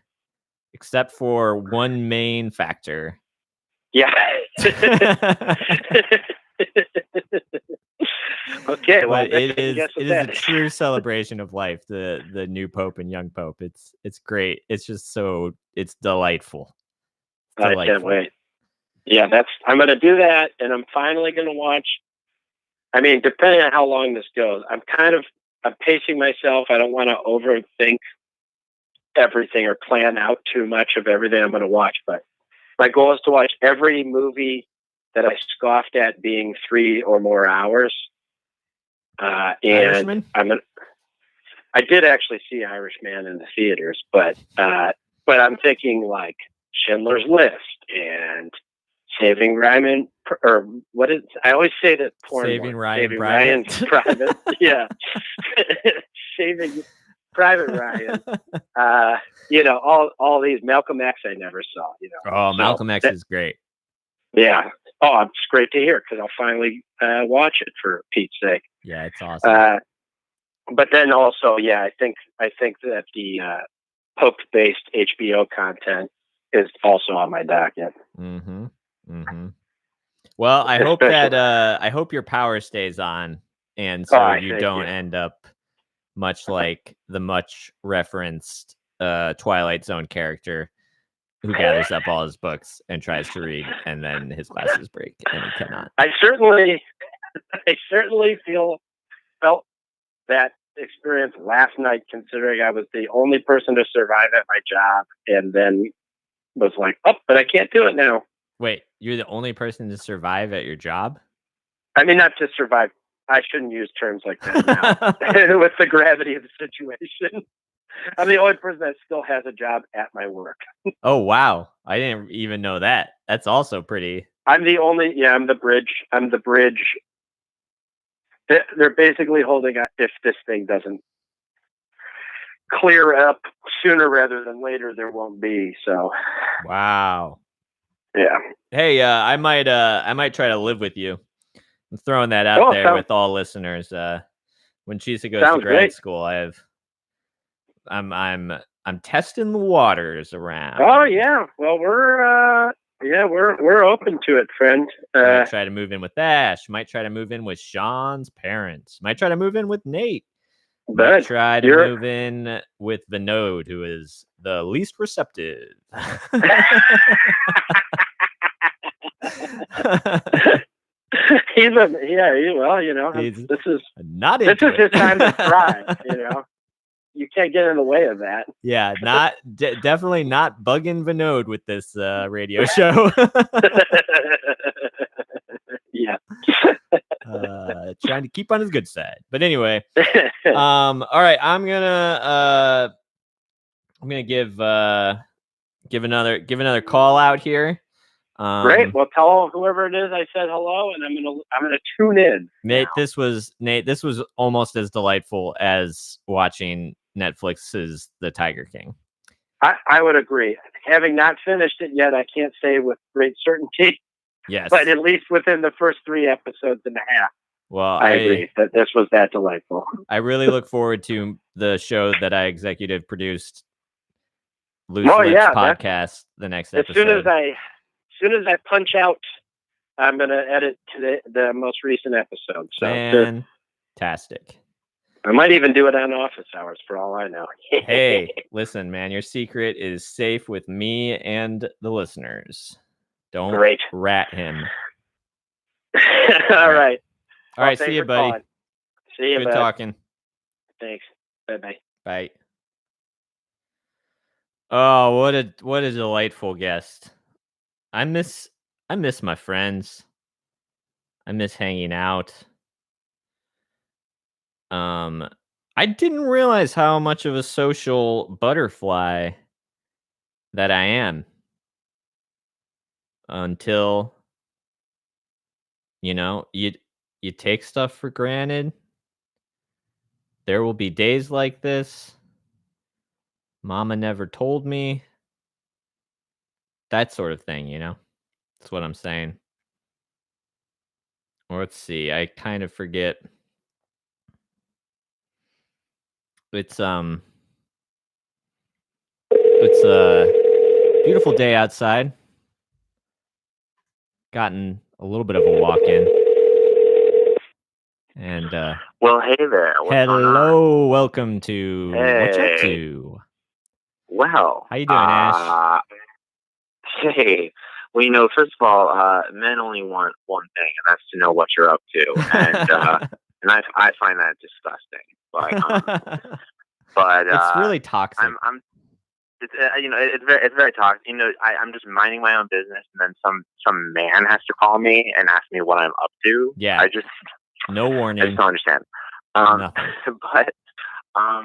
except for one main factor. Yeah. Okay, well, it is a true celebration of life. The new Pope and Young Pope. It's great. It's just it's delightful. I can't wait. Yeah, I'm going to do that, and I'm finally going to watch. I mean, depending on how long this goes, I'm pacing myself. I don't want to overthink everything or plan out too much of everything I'm going to watch. But my goal is to watch every movie that I scoffed at being 3 or more hours. And Irishman? I did actually see Irishman in the theaters, but I'm thinking like Schindler's List and Saving Ryan, or what is? I always say that Saving Ryan Private. Yeah, Saving Private Ryan. All these Malcolm X I never saw. Oh, Malcolm X is great. Yeah. Oh, it's great to hear because I'll finally watch it for Pete's sake. Yeah, it's awesome. But then also, I think that the Pope-based HBO content is also on my docket. Mm-hmm. Mm-hmm. Well, I hope your power stays on, and so you don't end up much like the much referenced Twilight Zone character who gathers up all his books and tries to read, and then his glasses break and he cannot. I certainly felt that experience last night, considering I was the only person to survive at my job, and then was like, oh, but I can't do it now. Wait, you're the only person to survive at your job? I mean, not to survive. I shouldn't use terms like that now. With the gravity of the situation. I'm the only person that still has a job at my work. Oh, wow. I didn't even know that. That's also pretty. I'm the bridge. They're basically holding up if this thing doesn't clear up sooner rather than later, there won't be. So. Wow. Yeah. Hey, I might try to live with you. I'm throwing that out there with all listeners. When Chisa goes to grad school, I'm testing the waters around. Oh yeah. Well, we're open to it, friend. Might try to move in with Ash. Might try to move in with Sean's parents. Might try to move in with Nate. Might try to move in with Vinod, who is the least receptive. This is his time to thrive. You can't get in the way of that. Yeah, definitely not bugging Vinod with this radio show. Yeah. trying to keep on his good side. But anyway, all right, I'm gonna give another call out here. Great. Well, tell whoever it is I said hello, and I'm gonna tune in. Nate, this was almost as delightful as watching Netflix's The Tiger King. I would agree. Having not finished it yet, I can't say with great certainty. Yes. But at least within the first 3 episodes and a half. Well, I agree that this was that delightful. I really look forward to the show that I executive produced, Loose Lips podcast, the next episode. As soon as I punch out, I'm going to edit to the most recent episode. So fantastic. I might even do it on office hours for all I know. Hey, listen, man, your secret is safe with me and the listeners. Don't rat him. All right. All right. See you, buddy. Calling. See you, Good talking. Thanks. Bye-bye. Bye. Oh, what a delightful guest. I miss my friends. I miss hanging out. I didn't realize how much of a social butterfly that I am until, you take stuff for granted. There will be days like this. Mama never told me. That sort of thing, That's what I'm saying. Or let's see, I kind of forget. It's a beautiful day outside. Gotten a little bit of a walk in. And well, hey there. Hello, welcome to What You Up To. Well, how you doing, Ash? Hey, well, first of all, men only want one thing, and that's to know what you're up to, and and I find that disgusting. But it's really toxic. It's very toxic. I'm just minding my own business, and then some man has to call me and ask me what I'm up to. Yeah, no warning. I just don't understand. But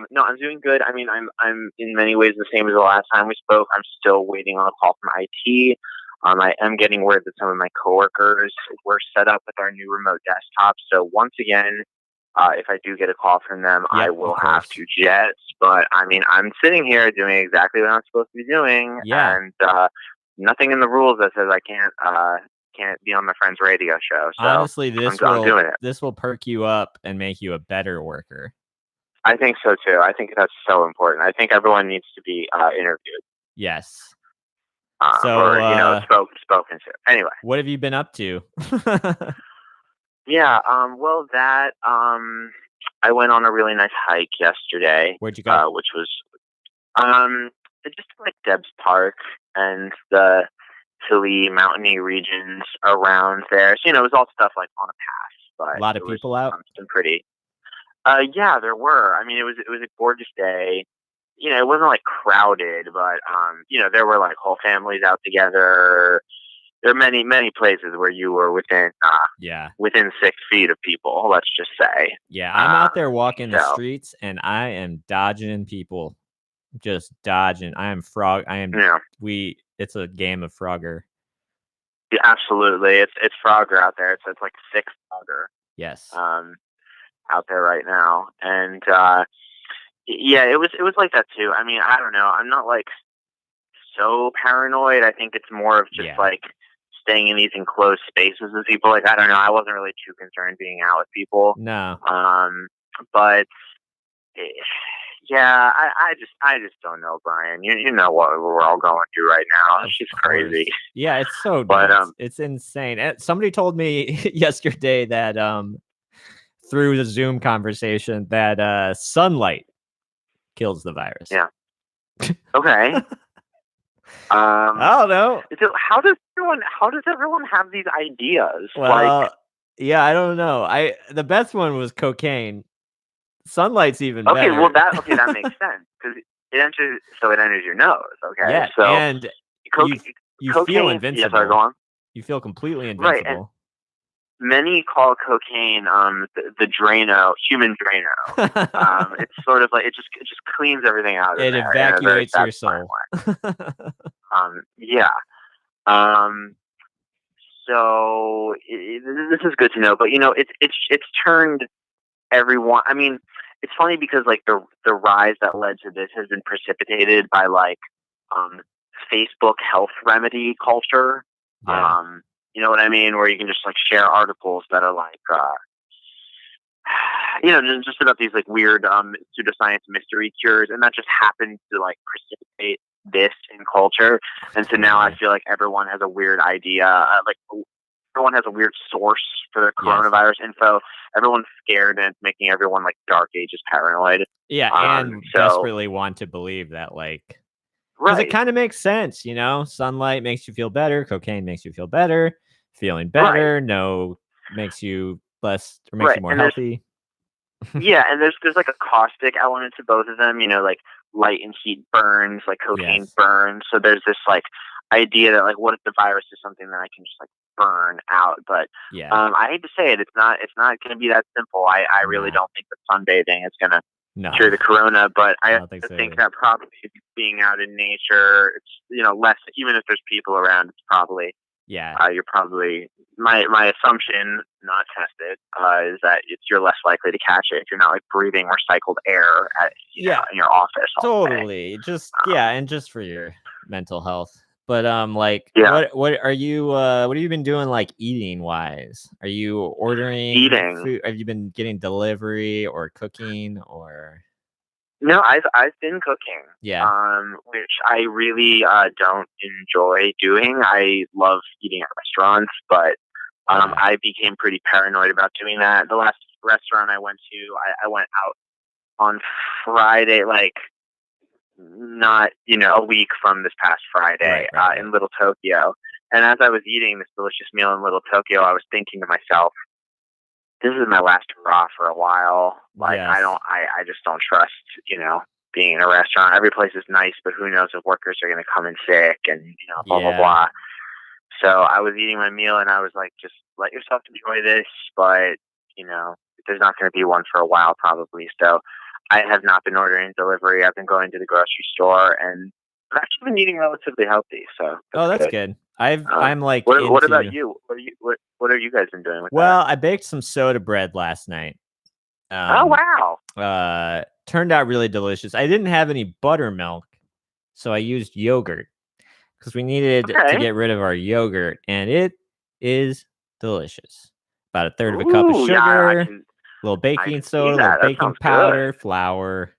no, I'm doing good. I mean, I'm in many ways the same as the last time we spoke. I'm still waiting on a call from IT. I am getting word that some of my coworkers were set up with our new remote desktop. So once again, if I do get a call from them, I will have to jet. But I mean, I'm sitting here doing exactly what I'm supposed to be doing. Yeah. And nothing in the rules that says I can't be on my friend's radio show. So honestly, I'm doing it. This will perk you up and make you a better worker. I think so too. I think that's so important. I think everyone needs to be interviewed. Yes. Or spoken to. Anyway, what have you been up to? Yeah. Well, I went on a really nice hike yesterday. Where'd you go? Which was just like Debs Park and the hilly, mountainy regions around there. So, it was all stuff like on a pass. But a lot of people out. Some pretty. Yeah, there were. I mean, it was a gorgeous day. It wasn't like crowded, but there were like whole families out together. There are many, many places where you were within 6 feet of people. Let's just say. Yeah, I'm out there walking the streets, and I am dodging people, just dodging. I am frog. I am. Yeah. It's a game of Frogger. Yeah, absolutely. It's Frogger out there. It's like 6 Frogger. Yes. Out there right now, and yeah, it was like that too. I mean, I don't know. I'm not like so paranoid. I think it's more of just like staying in these enclosed spaces with people. Like, I don't know. I wasn't really too concerned being out with people. No. But yeah, I just don't know, Brian. You know what we're all going through right now. It's just crazy. Yeah, it's so nuts. It's insane. Somebody told me yesterday that through the Zoom conversation that sunlight kills the virus. Yeah. Okay. I don't know. How does everyone have these ideas? Well, yeah, I don't know. The best one was cocaine. Sunlight's even better. Okay, well that makes sense because it enters your nose. Okay, yeah, so and you feel invincible. Yes, go on. You feel completely invincible. Right, many call cocaine the Drano, human Drano. It's sort of like it just cleans everything out. It evacuates your soul. Yeah. So this is good to know, but it's turned everyone. I mean, it's funny because like the rise that led to this has been precipitated by like Facebook health remedy culture. Yeah. You know what I mean? Where you can just like share articles that are like, just about these like weird pseudoscience mystery cures, and that just happens to like precipitate this in culture. And so now I feel like everyone has a weird idea, like everyone has a weird source for their coronavirus info. Everyone's scared, and it's making everyone like Dark Ages paranoid. Yeah, and desperately want to believe that, like, because it kind of makes sense, sunlight makes you feel better, cocaine makes you feel better, feeling better, makes you less, or makes you more healthy. Yeah, and there's like a caustic element to both of them, like light and heat burns, like cocaine burns. So there's this like idea that like, what if the virus is something that I can just like burn out? But I hate to say it, it's not going to be that simple. I really don't think that sunbathing is going to cure the corona, but I think that probably being out in nature, it's less, even if there's people around, it's probably you're probably my assumption, not tested, is that you're less likely to catch it if you're not like breathing recycled air in your office. Totally. Just and just for your mental health. But what are you what have you been doing like eating wise? Are you ordering food? Have you been getting delivery or cooking or? No, I've been cooking. Yeah. Which I really don't enjoy doing. I love eating at restaurants, but I became pretty paranoid about doing that. The last restaurant I went to, I went out on Friday, like not a week from this past Friday, in Little Tokyo. And as I was eating this delicious meal in Little Tokyo, I was thinking to myself, this is my last hurrah for a while. Like I just don't trust, being in a restaurant. Every place is nice, but who knows if workers are going to come in sick and, blah, blah, blah. So I was eating my meal and I was like, just let yourself enjoy this. But, there's not going to be one for a while probably. So I have not been ordering delivery. I've been going to the grocery store and I've actually been eating relatively healthy. So that's good. I'm like, what about you? What are you guys been doing with that? I baked some soda bread last night. Oh, wow. Turned out really delicious. I didn't have any buttermilk, so I used yogurt because we needed to get rid of our yogurt, and it is delicious. About a third of a cup of sugar, a little baking soda, a little baking powder, flour,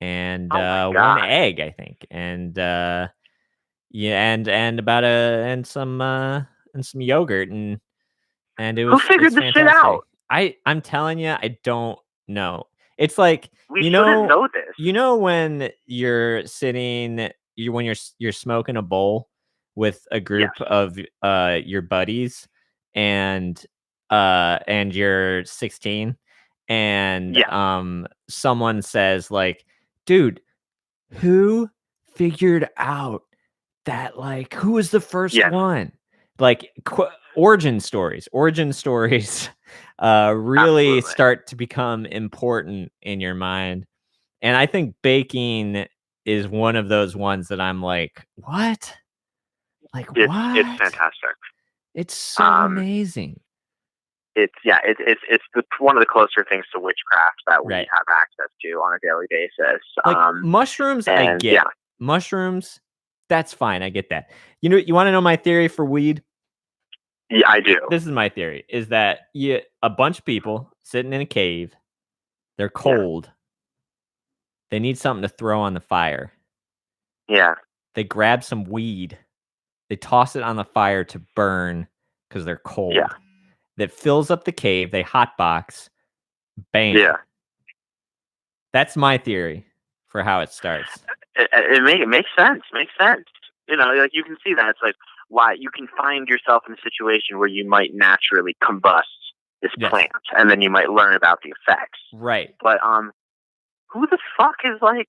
and one egg, I think, and and about and some yogurt, and it was. Who figured this shit out? I'm telling you, I don't know. It's like we shouldn't know this. When you're sitting, when you're smoking a bowl with a group of your buddies, and you're 16, and someone says like, "Dude, who figured out that like who was the first one?" Like origin stories really start to become important in your mind. And I think baking is one of those ones that I'm like, what? Like, what? It's fantastic. It's so amazing. It's one of the closer things to witchcraft that we have access to on a daily basis. Like mushrooms, I get. Yeah. Mushrooms, that's fine. I get that. You want to know my theory for weed? Yeah, I do. This is my theory, is that a bunch of people sitting in a cave, they're cold. Yeah. They need something to throw on the fire. Yeah. They grab some weed. They toss it on the fire to burn because they're cold. Yeah. That fills up the cave. They hotbox. Bam. Yeah. That's my theory for how it starts. It makes sense. Makes sense. Like you can see that. It's like, why you can find yourself in a situation where you might naturally combust this plant, and then you might learn about the effects. Right. But who the fuck is like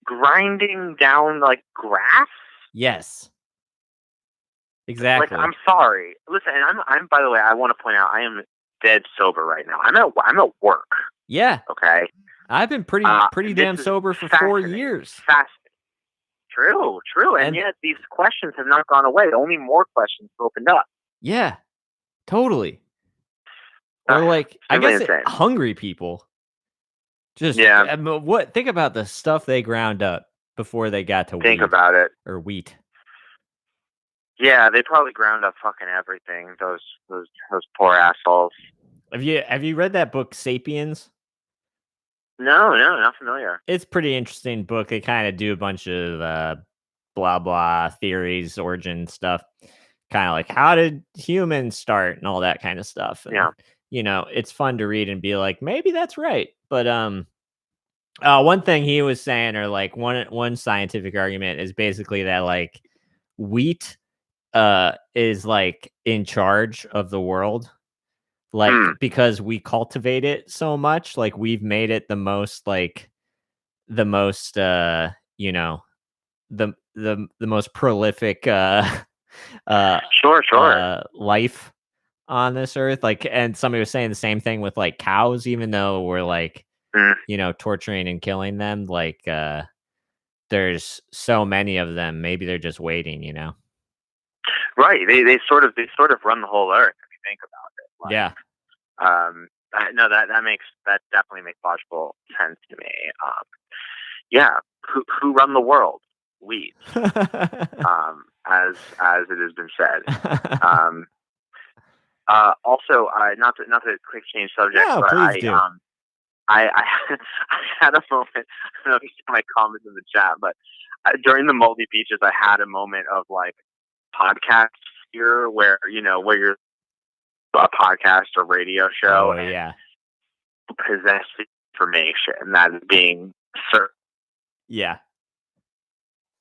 grinding down like grass? Yes. Exactly. Like, I'm sorry. Listen, and I'm by the way, I want to point out I am dead sober right now. I'm at work. Yeah. Okay. I've been pretty damn sober for 4 years. Fascinating. True. And yet these questions have not gone away. Only more questions have opened up. Yeah. Totally. Or like, I guess hungry people. Just think about the stuff they ground up before they got to think about it. Or wheat. Yeah, they probably ground up fucking everything. Those poor assholes. Have you read that book Sapiens? No, not familiar. It's a pretty interesting book. They kind of do a bunch of blah blah theories, origin stuff. Kind of like, how did humans start and all that kind of stuff. And, it's fun to read and be like, maybe that's right. But one thing he was saying, or like one scientific argument, is basically that like wheat is like in charge of the world, like because we cultivate it so much. Like we've made it the most the most prolific life on this earth. Like, and somebody was saying the same thing with like cows, even though we're like torturing and killing them. Like there's so many of them, maybe they're just waiting, Right. They sort of run the whole earth if you think about it. Like, yeah. No, that definitely makes logical sense to me. Yeah. Who run the world? We. As it has been said. Also, not to quick change subject, but please do. I had a moment. I don't know if you saw my comments in the chat, but during the Moldy Beaches, I had a moment of like podcast here, where you're a podcast or radio show, and possess information that is being served. Yeah.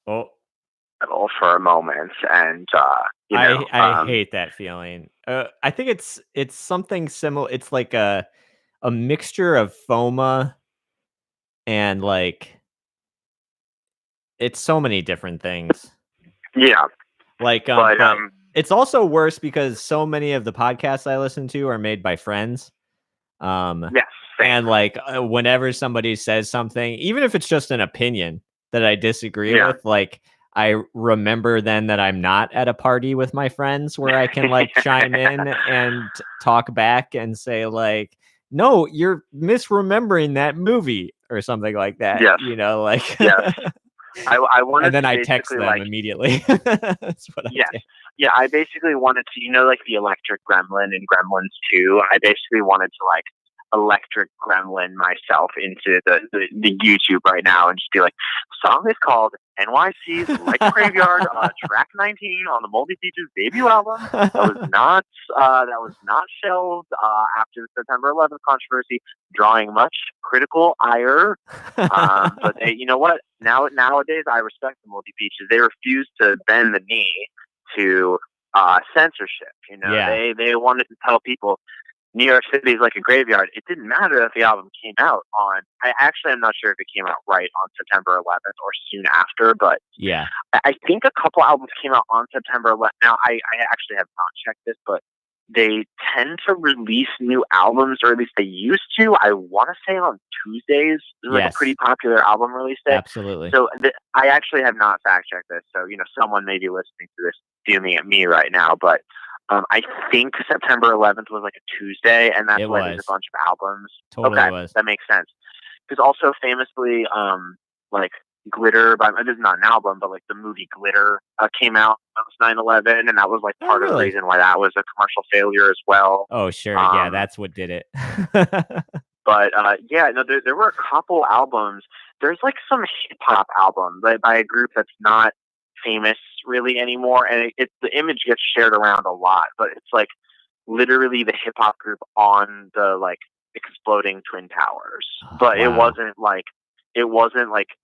Oh. For a moment, and I hate that feeling. I think it's something similar. It's like a mixture of FOMA and like it's so many different things. Yeah. Like but it's also worse because so many of the podcasts I listen to are made by friends. Yes. And like whenever somebody says something, even if it's just an opinion that I disagree with, like I remember then that I'm not at a party with my friends where I can like chime in and talk back and say like, no, you're misremembering that movie or something like that. Yes. Like yes. I wanted and then to I text them immediately. That's what I did. Yeah, I basically wanted to, like the electric gremlin in Gremlins 2, I basically wanted to like electric gremlin myself into the YouTube right now and just be like, the song is called NYC's Like Graveyard, track 19 on the Moldy Beaches debut album. That was not shelved after the September 11th controversy, drawing much critical ire. But you know what? Nowadays, I respect the Moldy Beaches. They refuse to bend the knee to censorship. They wanted to tell people New York City is like a graveyard. It didn't matter if the album came out on. I'm not sure if it came out right on September 11th or soon after, but yeah, I think a couple albums came out on September 11th. Now, I actually have not checked this, but they tend to release new albums, or at least they used to. I want to say on Tuesdays. This is like a pretty popular album release day. Absolutely. So I actually have not fact checked this. So someone may be listening to this fuming at me right now, but I think September 11th was like a Tuesday, and that's why there's a bunch of albums. Totally was. That makes sense. Because also famously, like Glitter, this is not an album, but like the movie Glitter came out on 9/11, and that was like part of the reason why that was a commercial failure as well. Oh, sure. Yeah, that's what did it. But there were a couple albums. There's like some hip hop album by a group that's not famous really anymore, and the image gets shared around a lot, but it's like literally the hip hop group on the like exploding Twin Towers. But it wasn't like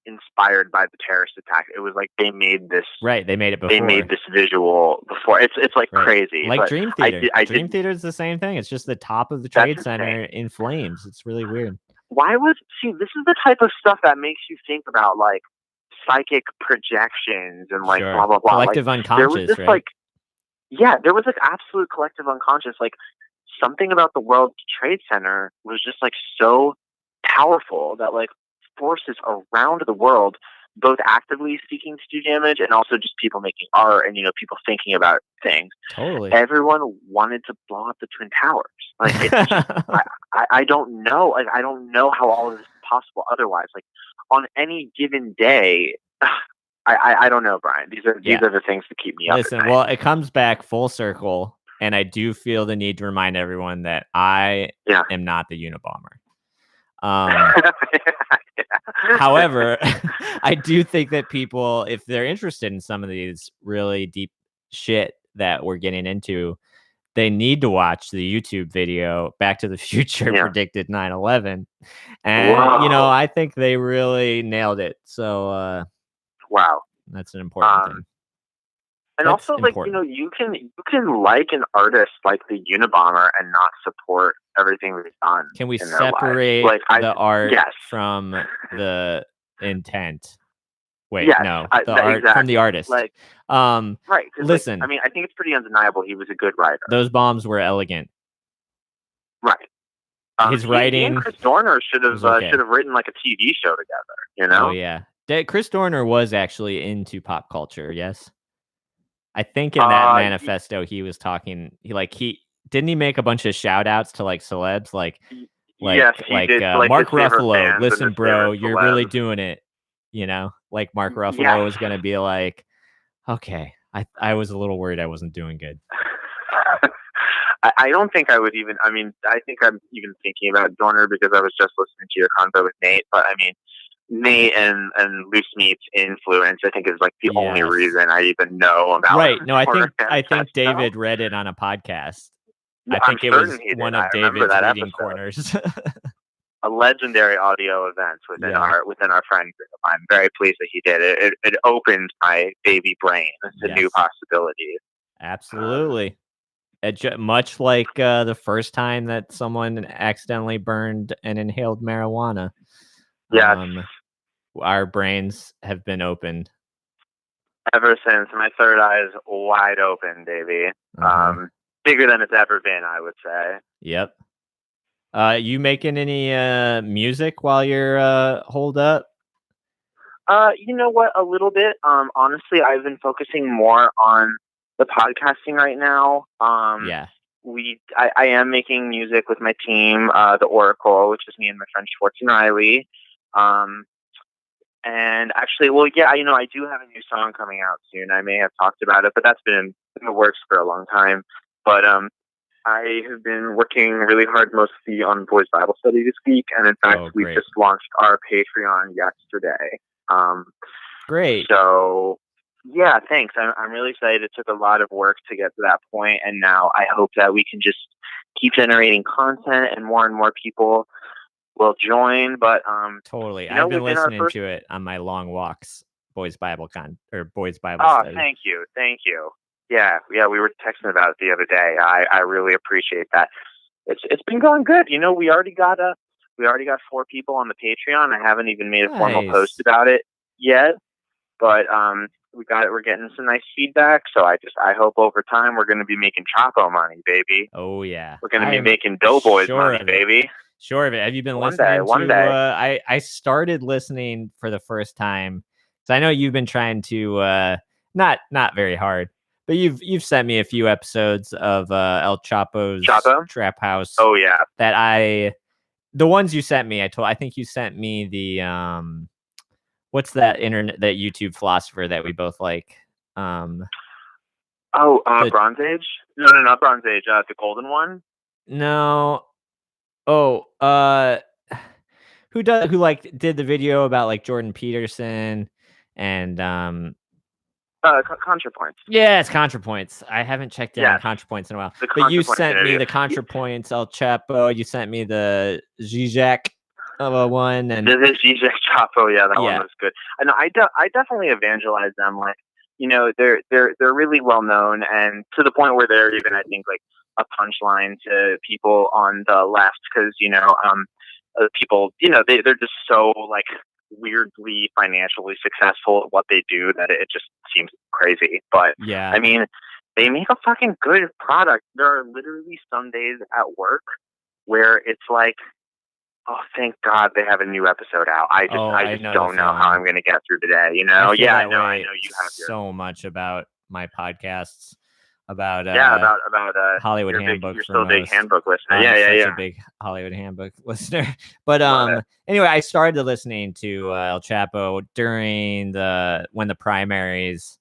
inspired by the terrorist attack. It was like they made this they made it before. They made this visual before. It's like crazy. Like Dream Theater. Dream Theater is the same thing. It's just the top of the Trade Center in flames. It's really weird. This is the type of stuff that makes you think about like psychic projections and like blah blah blah. Collective unconscious, there was this, right? yeah, there was like absolute collective unconscious. Like something about the World Trade Center was just like so powerful that like forces around the world, both actively seeking to do damage and also just people making art and people thinking about things. Totally. Everyone wanted to blow up the Twin Towers. Like it's just, I don't know. Like I don't know how all of this is possible otherwise. Like on any given day. I don't know, Brian. These are the things that keep me up. Listen, well, it comes back full circle, and I do feel the need to remind everyone that I am not the Unabomber. However, I do think that people, if they're interested in some of these really deep shit that we're getting into, they need to watch the YouTube video Back to the Future predicted 9/11. And, I think they really nailed it. So, wow, that's an important thing. And that's also, important. Like, you can like an artist like the Unabomber and not support everything they've done. Can we separate the art from the intent? Wait, no, the art from the artist. Like, right. Listen, I mean, I think it's pretty undeniable he was a good writer. Those bombs were elegant. Right. His writing. He and Chris Dorner should have written like a TV show together. Oh yeah. Chris Dorner was actually into pop culture, yes. I think in that manifesto he was talking. He didn't he make a bunch of shout outs to like celebs, like yes, he did, Mark Ruffalo. Listen, bro, you're really doing it. Like Mark Ruffalo is gonna be like, okay, I was a little worried I wasn't doing good. I don't think I would even. I mean, I think I'm even thinking about Dorner because I was just listening to your convo with Nate. But I mean, Nate and Loose Meat's influence, I think, is like the only reason I even know about. Right. No, I think David read it on a podcast. I think it was one of David's reading corners. A legendary audio event within our friend group. I'm very pleased that he did it. It opened my baby brain to new possibilities. Absolutely. Much like the first time that someone accidentally burned and inhaled marijuana. Yes. Our brains have been opened. Ever since. My third eye is wide open, baby. Bigger than it's ever been, I would say. Yep. You making any music while you're holed up? You know what? A little bit. Honestly, I've been focusing more on the podcasting right now. I am making music with my team, the Oracle, which is me and my friend Schwartz and Riley. And actually, I do have a new song coming out soon. I may have talked about it, but that's been in the works for a long time. But I have been working really hard mostly on Boys Bible Study this week, and in fact, we just launched our Patreon yesterday. Great. So, yeah, thanks. I'm really excited. It took a lot of work to get to that point, and now I hope that we can just keep generating content, and more people will join. But totally, I've been listening to it on my long walks. Boys Bible Study. Oh, thank you. Yeah, we were texting about it the other day. I really appreciate that. It's been going good. We already got 4 people on the Patreon. I haven't even made a formal post about it yet, but we're getting some nice feedback. So I hope over time we're going to be making Chapo money, baby. Oh yeah, we're going to be making Doughboys money, baby. Sure of it. Have you been listening? One day. I started listening for the first time because I know you've been trying to not very hard. But you've sent me a few episodes of El Chapo's Trap House. Oh yeah. The ones you sent me, I think you sent me the what's that YouTube philosopher that we both like? Bronze Age? No, not Bronze Age. The golden one? No. Oh, who did the video about like Jordan Peterson and ContraPoints. Yeah, it's ContraPoints. I haven't checked in on ContraPoints in a while. But you sent me the ContraPoints, El Chapo. You sent me the Zizek one, and the Zizek Chapo. Yeah, that one was good. And I definitely evangelize them. Like, they're really well known, and to the point where they're even, I think, like a punchline to people on the left because people, they're just so like weirdly financially successful at what they do that it just seems crazy. But I mean, they make a fucking good product. There are literally some days at work where it's like, oh, thank God they have a new episode out. I just don't know how I'm going to get through today. You know? Yeah, I know you have so much about my podcasts. About Hollywood Handbook. You're still a big Handbook listener. Such a big Hollywood Handbook listener. But anyway, I started listening to El Chapo during when the primaries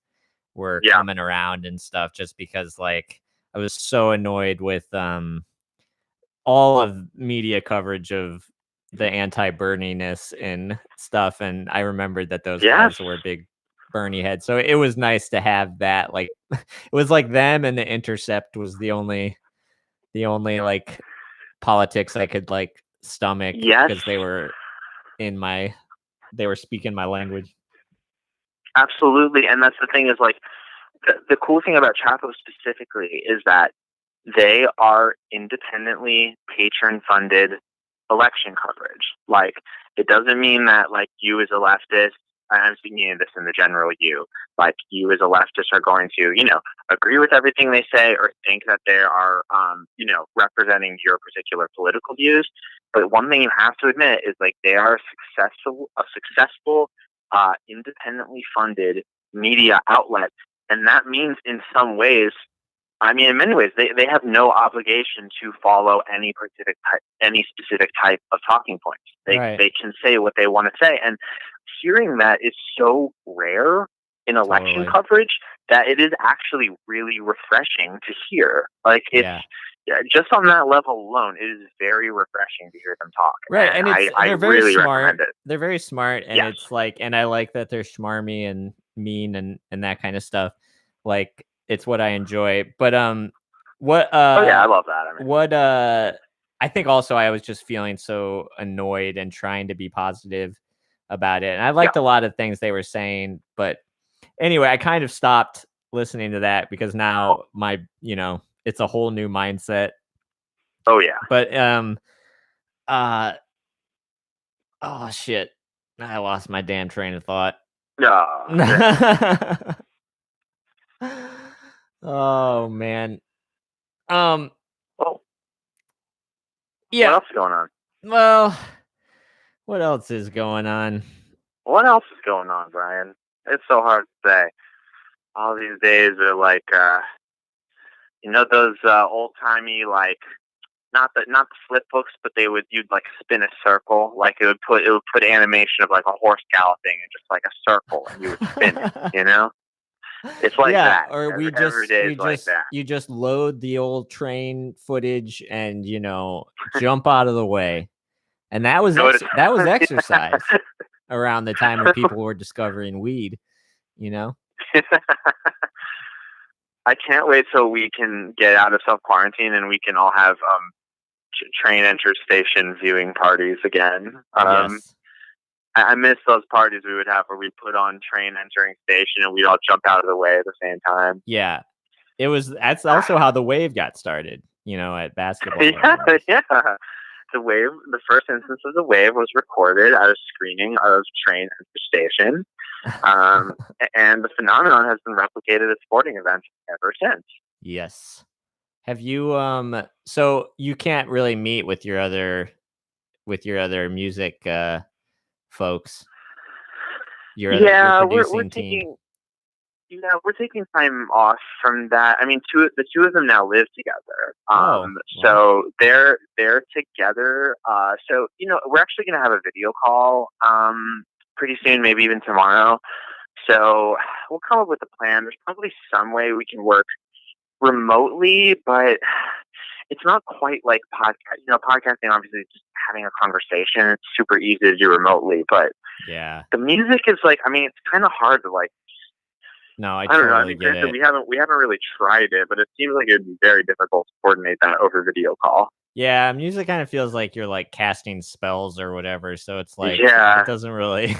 were coming around and stuff, just because like I was so annoyed with all of media coverage of the anti-Bernie-ness and stuff, and I remembered that those guys were big Bernie heads, so it was nice to have that. Like, it was like them and The Intercept was the only like politics I could like stomach, because they were speaking my language. Absolutely. And that's the thing, is like the cool thing about Chapo specifically is that they are independently patron funded election coverage. Like, it doesn't mean that like you as a leftist, I'm speaking of this in the general you, like you as a leftist are going to, you know, agree with everything they say or think that they are, you know, representing your particular political views. But one thing you have to admit is like they are a successful, independently funded media outlet. And that means in some ways, I mean, in many ways, they have no obligation to follow any specific type of talking points. They can say what they want to say. And hearing that is so rare in election coverage that it is actually really refreshing to hear. Like, it's just on that level alone, it is very refreshing to hear them talk. Right. And they're very really smart. Recommend it. They're very smart. And it's like, and I like that they're schmarmy and mean and that kind of stuff. Like, it's what I enjoy. But what I love that. I mean, I think also I was just feeling so annoyed and trying to be positive about it. And I liked a lot of things they were saying, but anyway, I kind of stopped listening to that because now it's a whole new mindset. Oh yeah. But oh shit. I lost my damn train of thought. No. Oh man. Yeah. What else is going on? Well, what else is going on? What else is going on, Brian? It's so hard to say. All these days are like, you know, those old timey, like, not the flip books, but you'd like spin a circle, like it would put animation of like a horse galloping and just like a circle, and you would spin it, you know. It's like that. Or you just load the old train footage and, you know, jump out of the way. And that was exercise around the time when people were discovering weed, you know. I can't wait till we can get out of self-quarantine and we can all have train enter station viewing parties again. Yes. I miss those parties we would have where we'd put on train entering station and we'd all jump out of the way at the same time. Yeah. That's also how the Wave got started, you know, at basketball. Yeah. The first instance of the Wave was recorded at a screening of Train Enter Station. And the phenomenon has been replicated at sporting events ever since. Yes. Have you so you can't really meet with your other music folks? Your producing team. We're taking time off from that. I mean, the two of them now live together. So they're together. So, you know, we're actually going to have a video call pretty soon, maybe even tomorrow. So we'll come up with a plan. There's probably some way we can work remotely, but it's not quite like podcast. You know, podcasting obviously is just having a conversation. It's super easy to do remotely, but the music is like, I mean, it's kind of hard to like. No, I don't know. I mean, get it. We haven't really tried it, but it seems like it'd be very difficult to coordinate that over video call. Yeah, music kind of feels like you're like casting spells or whatever. So it's like it doesn't really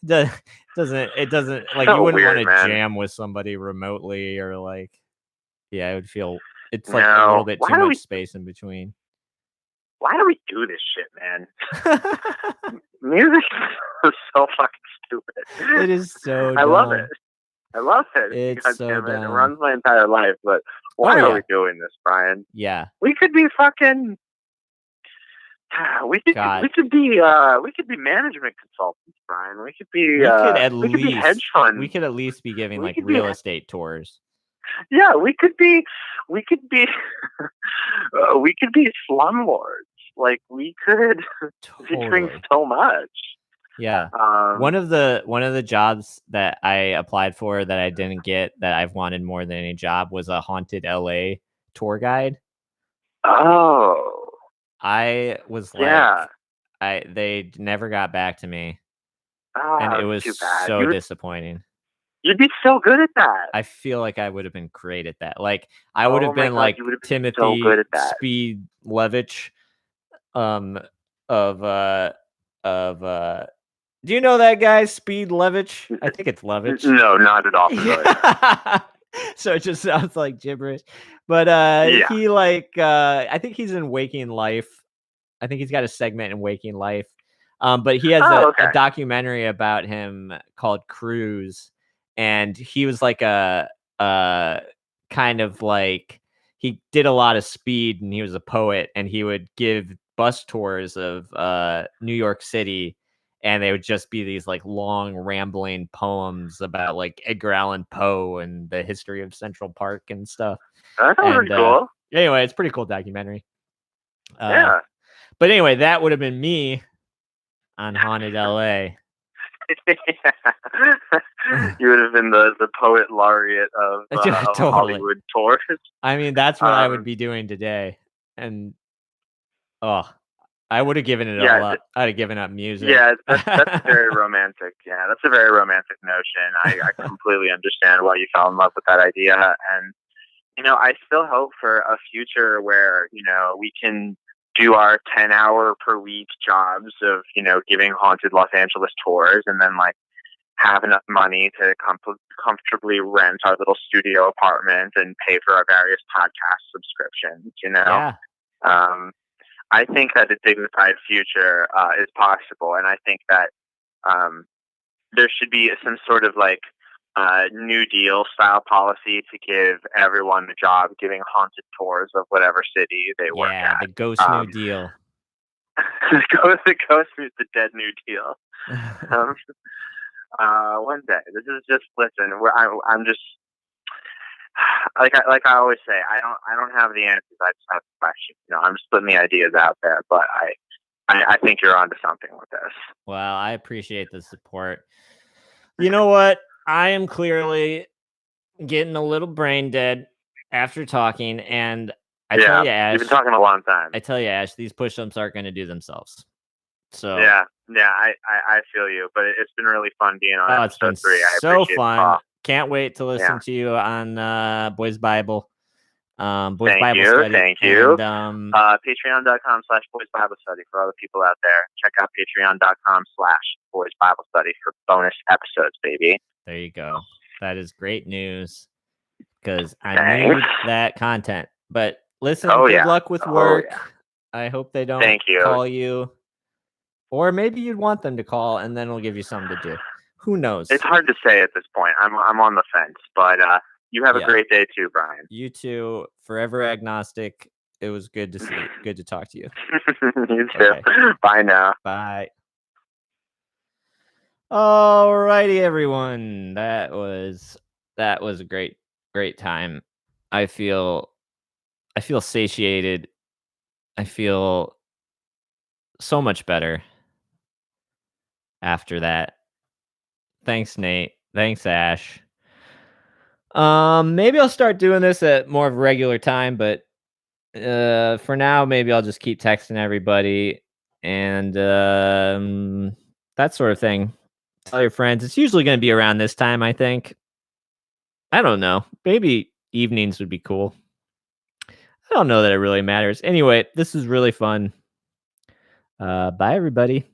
it doesn't like you wouldn't want to jam with somebody remotely or like it would feel it's like a little bit too much space in between. Why do we do this shit, man? Music is so fucking stupid. It is so dumb. I love it. I love it. It's God so damn it. It dumb. runs my entire life, but why Oh, are yeah. we doing this, Brian? Yeah. We could be fucking. We could be management consultants, Brian. We could be. We could be hedge funds. We could at least be giving We like could be- real estate tours. Yeah, we could be. We could be slumlords. Like we could. Be doing Totally. so much. Yeah. One of the jobs that I applied for that I didn't get that I've wanted more than any job was a haunted LA tour guide. Oh. I was like, Yeah. they never got back to me, Oh, and it was too bad. so disappointing. You'd be so good at that. I feel like I would have been great at that. Like I would have Oh my been God, like you would have been Timothy so good at that. Speed Levitch, of do you know that guy Speed Levitch? I think it's Levitch. No, not at all. Familiar. So it just sounds like gibberish. But Yeah. he like I think he's in Waking Life. I think he's got a segment in Waking Life. But he has a documentary about him called Cruise, and he was like a kind of like he did a lot of speed, and he was a poet, and he would give bus tours of New York City, and they would just be these like long rambling poems about like Edgar Allan Poe and the history of Central Park and stuff. That's pretty cool. Anyway, it's a pretty cool documentary. Yeah. But anyway, that would have been me on Haunted LA. You would have been the poet laureate of Totally. Hollywood tours. I mean, that's what I would be doing today. And I would have given it all up. I'd have given up music. Yeah, that's very romantic. Yeah, that's a very romantic notion. I completely understand why you fell in love with that idea. And, I still hope for a future where, we can do our 10-hour per week jobs of, giving haunted Los Angeles tours, and then like have enough money to comfortably rent our little studio apartment and pay for our various podcast subscriptions, Yeah. I think that a dignified future is possible, and I think that there should be some sort of like New Deal style policy to give everyone a job giving haunted tours of whatever city they work at. Yeah, the Ghost New Deal. the Dead New Deal. One day, this is just listen. I'm just like I always say. I don't have the answers. I just have the questions. I'm just putting the ideas out there. But I think you're onto something with this. Well, I appreciate the support. You know what? I am clearly getting a little brain dead after talking, and I tell you, Ash, you've been talking a long time. I tell you, Ash, these push-ups aren't going to do themselves. So yeah, I feel you, but it's been really fun being on episode 3. I so appreciate fun. Can't wait to listen to you on Boys Bible. Bible Study. Thank you. And, Patreon.com/Boys Bible Study for all the people out there. Check out Patreon.com/Boys Bible Study for bonus episodes, baby. There you go. That is great news because I need that content. But listen, good luck with work. I hope they don't call you. Or maybe you'd want them to call, and then we'll give you something to do. Who knows? It's hard to say at this point. I'm on the fence, but you have a great day too, Brian. You too. Forever agnostic. It was good to see. Good to talk to you. You too. Okay. Bye now. Bye. Alrighty, everyone. That was a great time. I feel satiated. I feel so much better after that. Thanks, Nate. Thanks, Ash. Maybe I'll start doing this at more of a regular time, but for now, maybe I'll just keep texting everybody and that sort of thing. Tell your friends. It's usually going to be around this time, I think. I don't know. Maybe evenings would be cool. I don't know that it really matters. Anyway, this is really fun. Bye, everybody.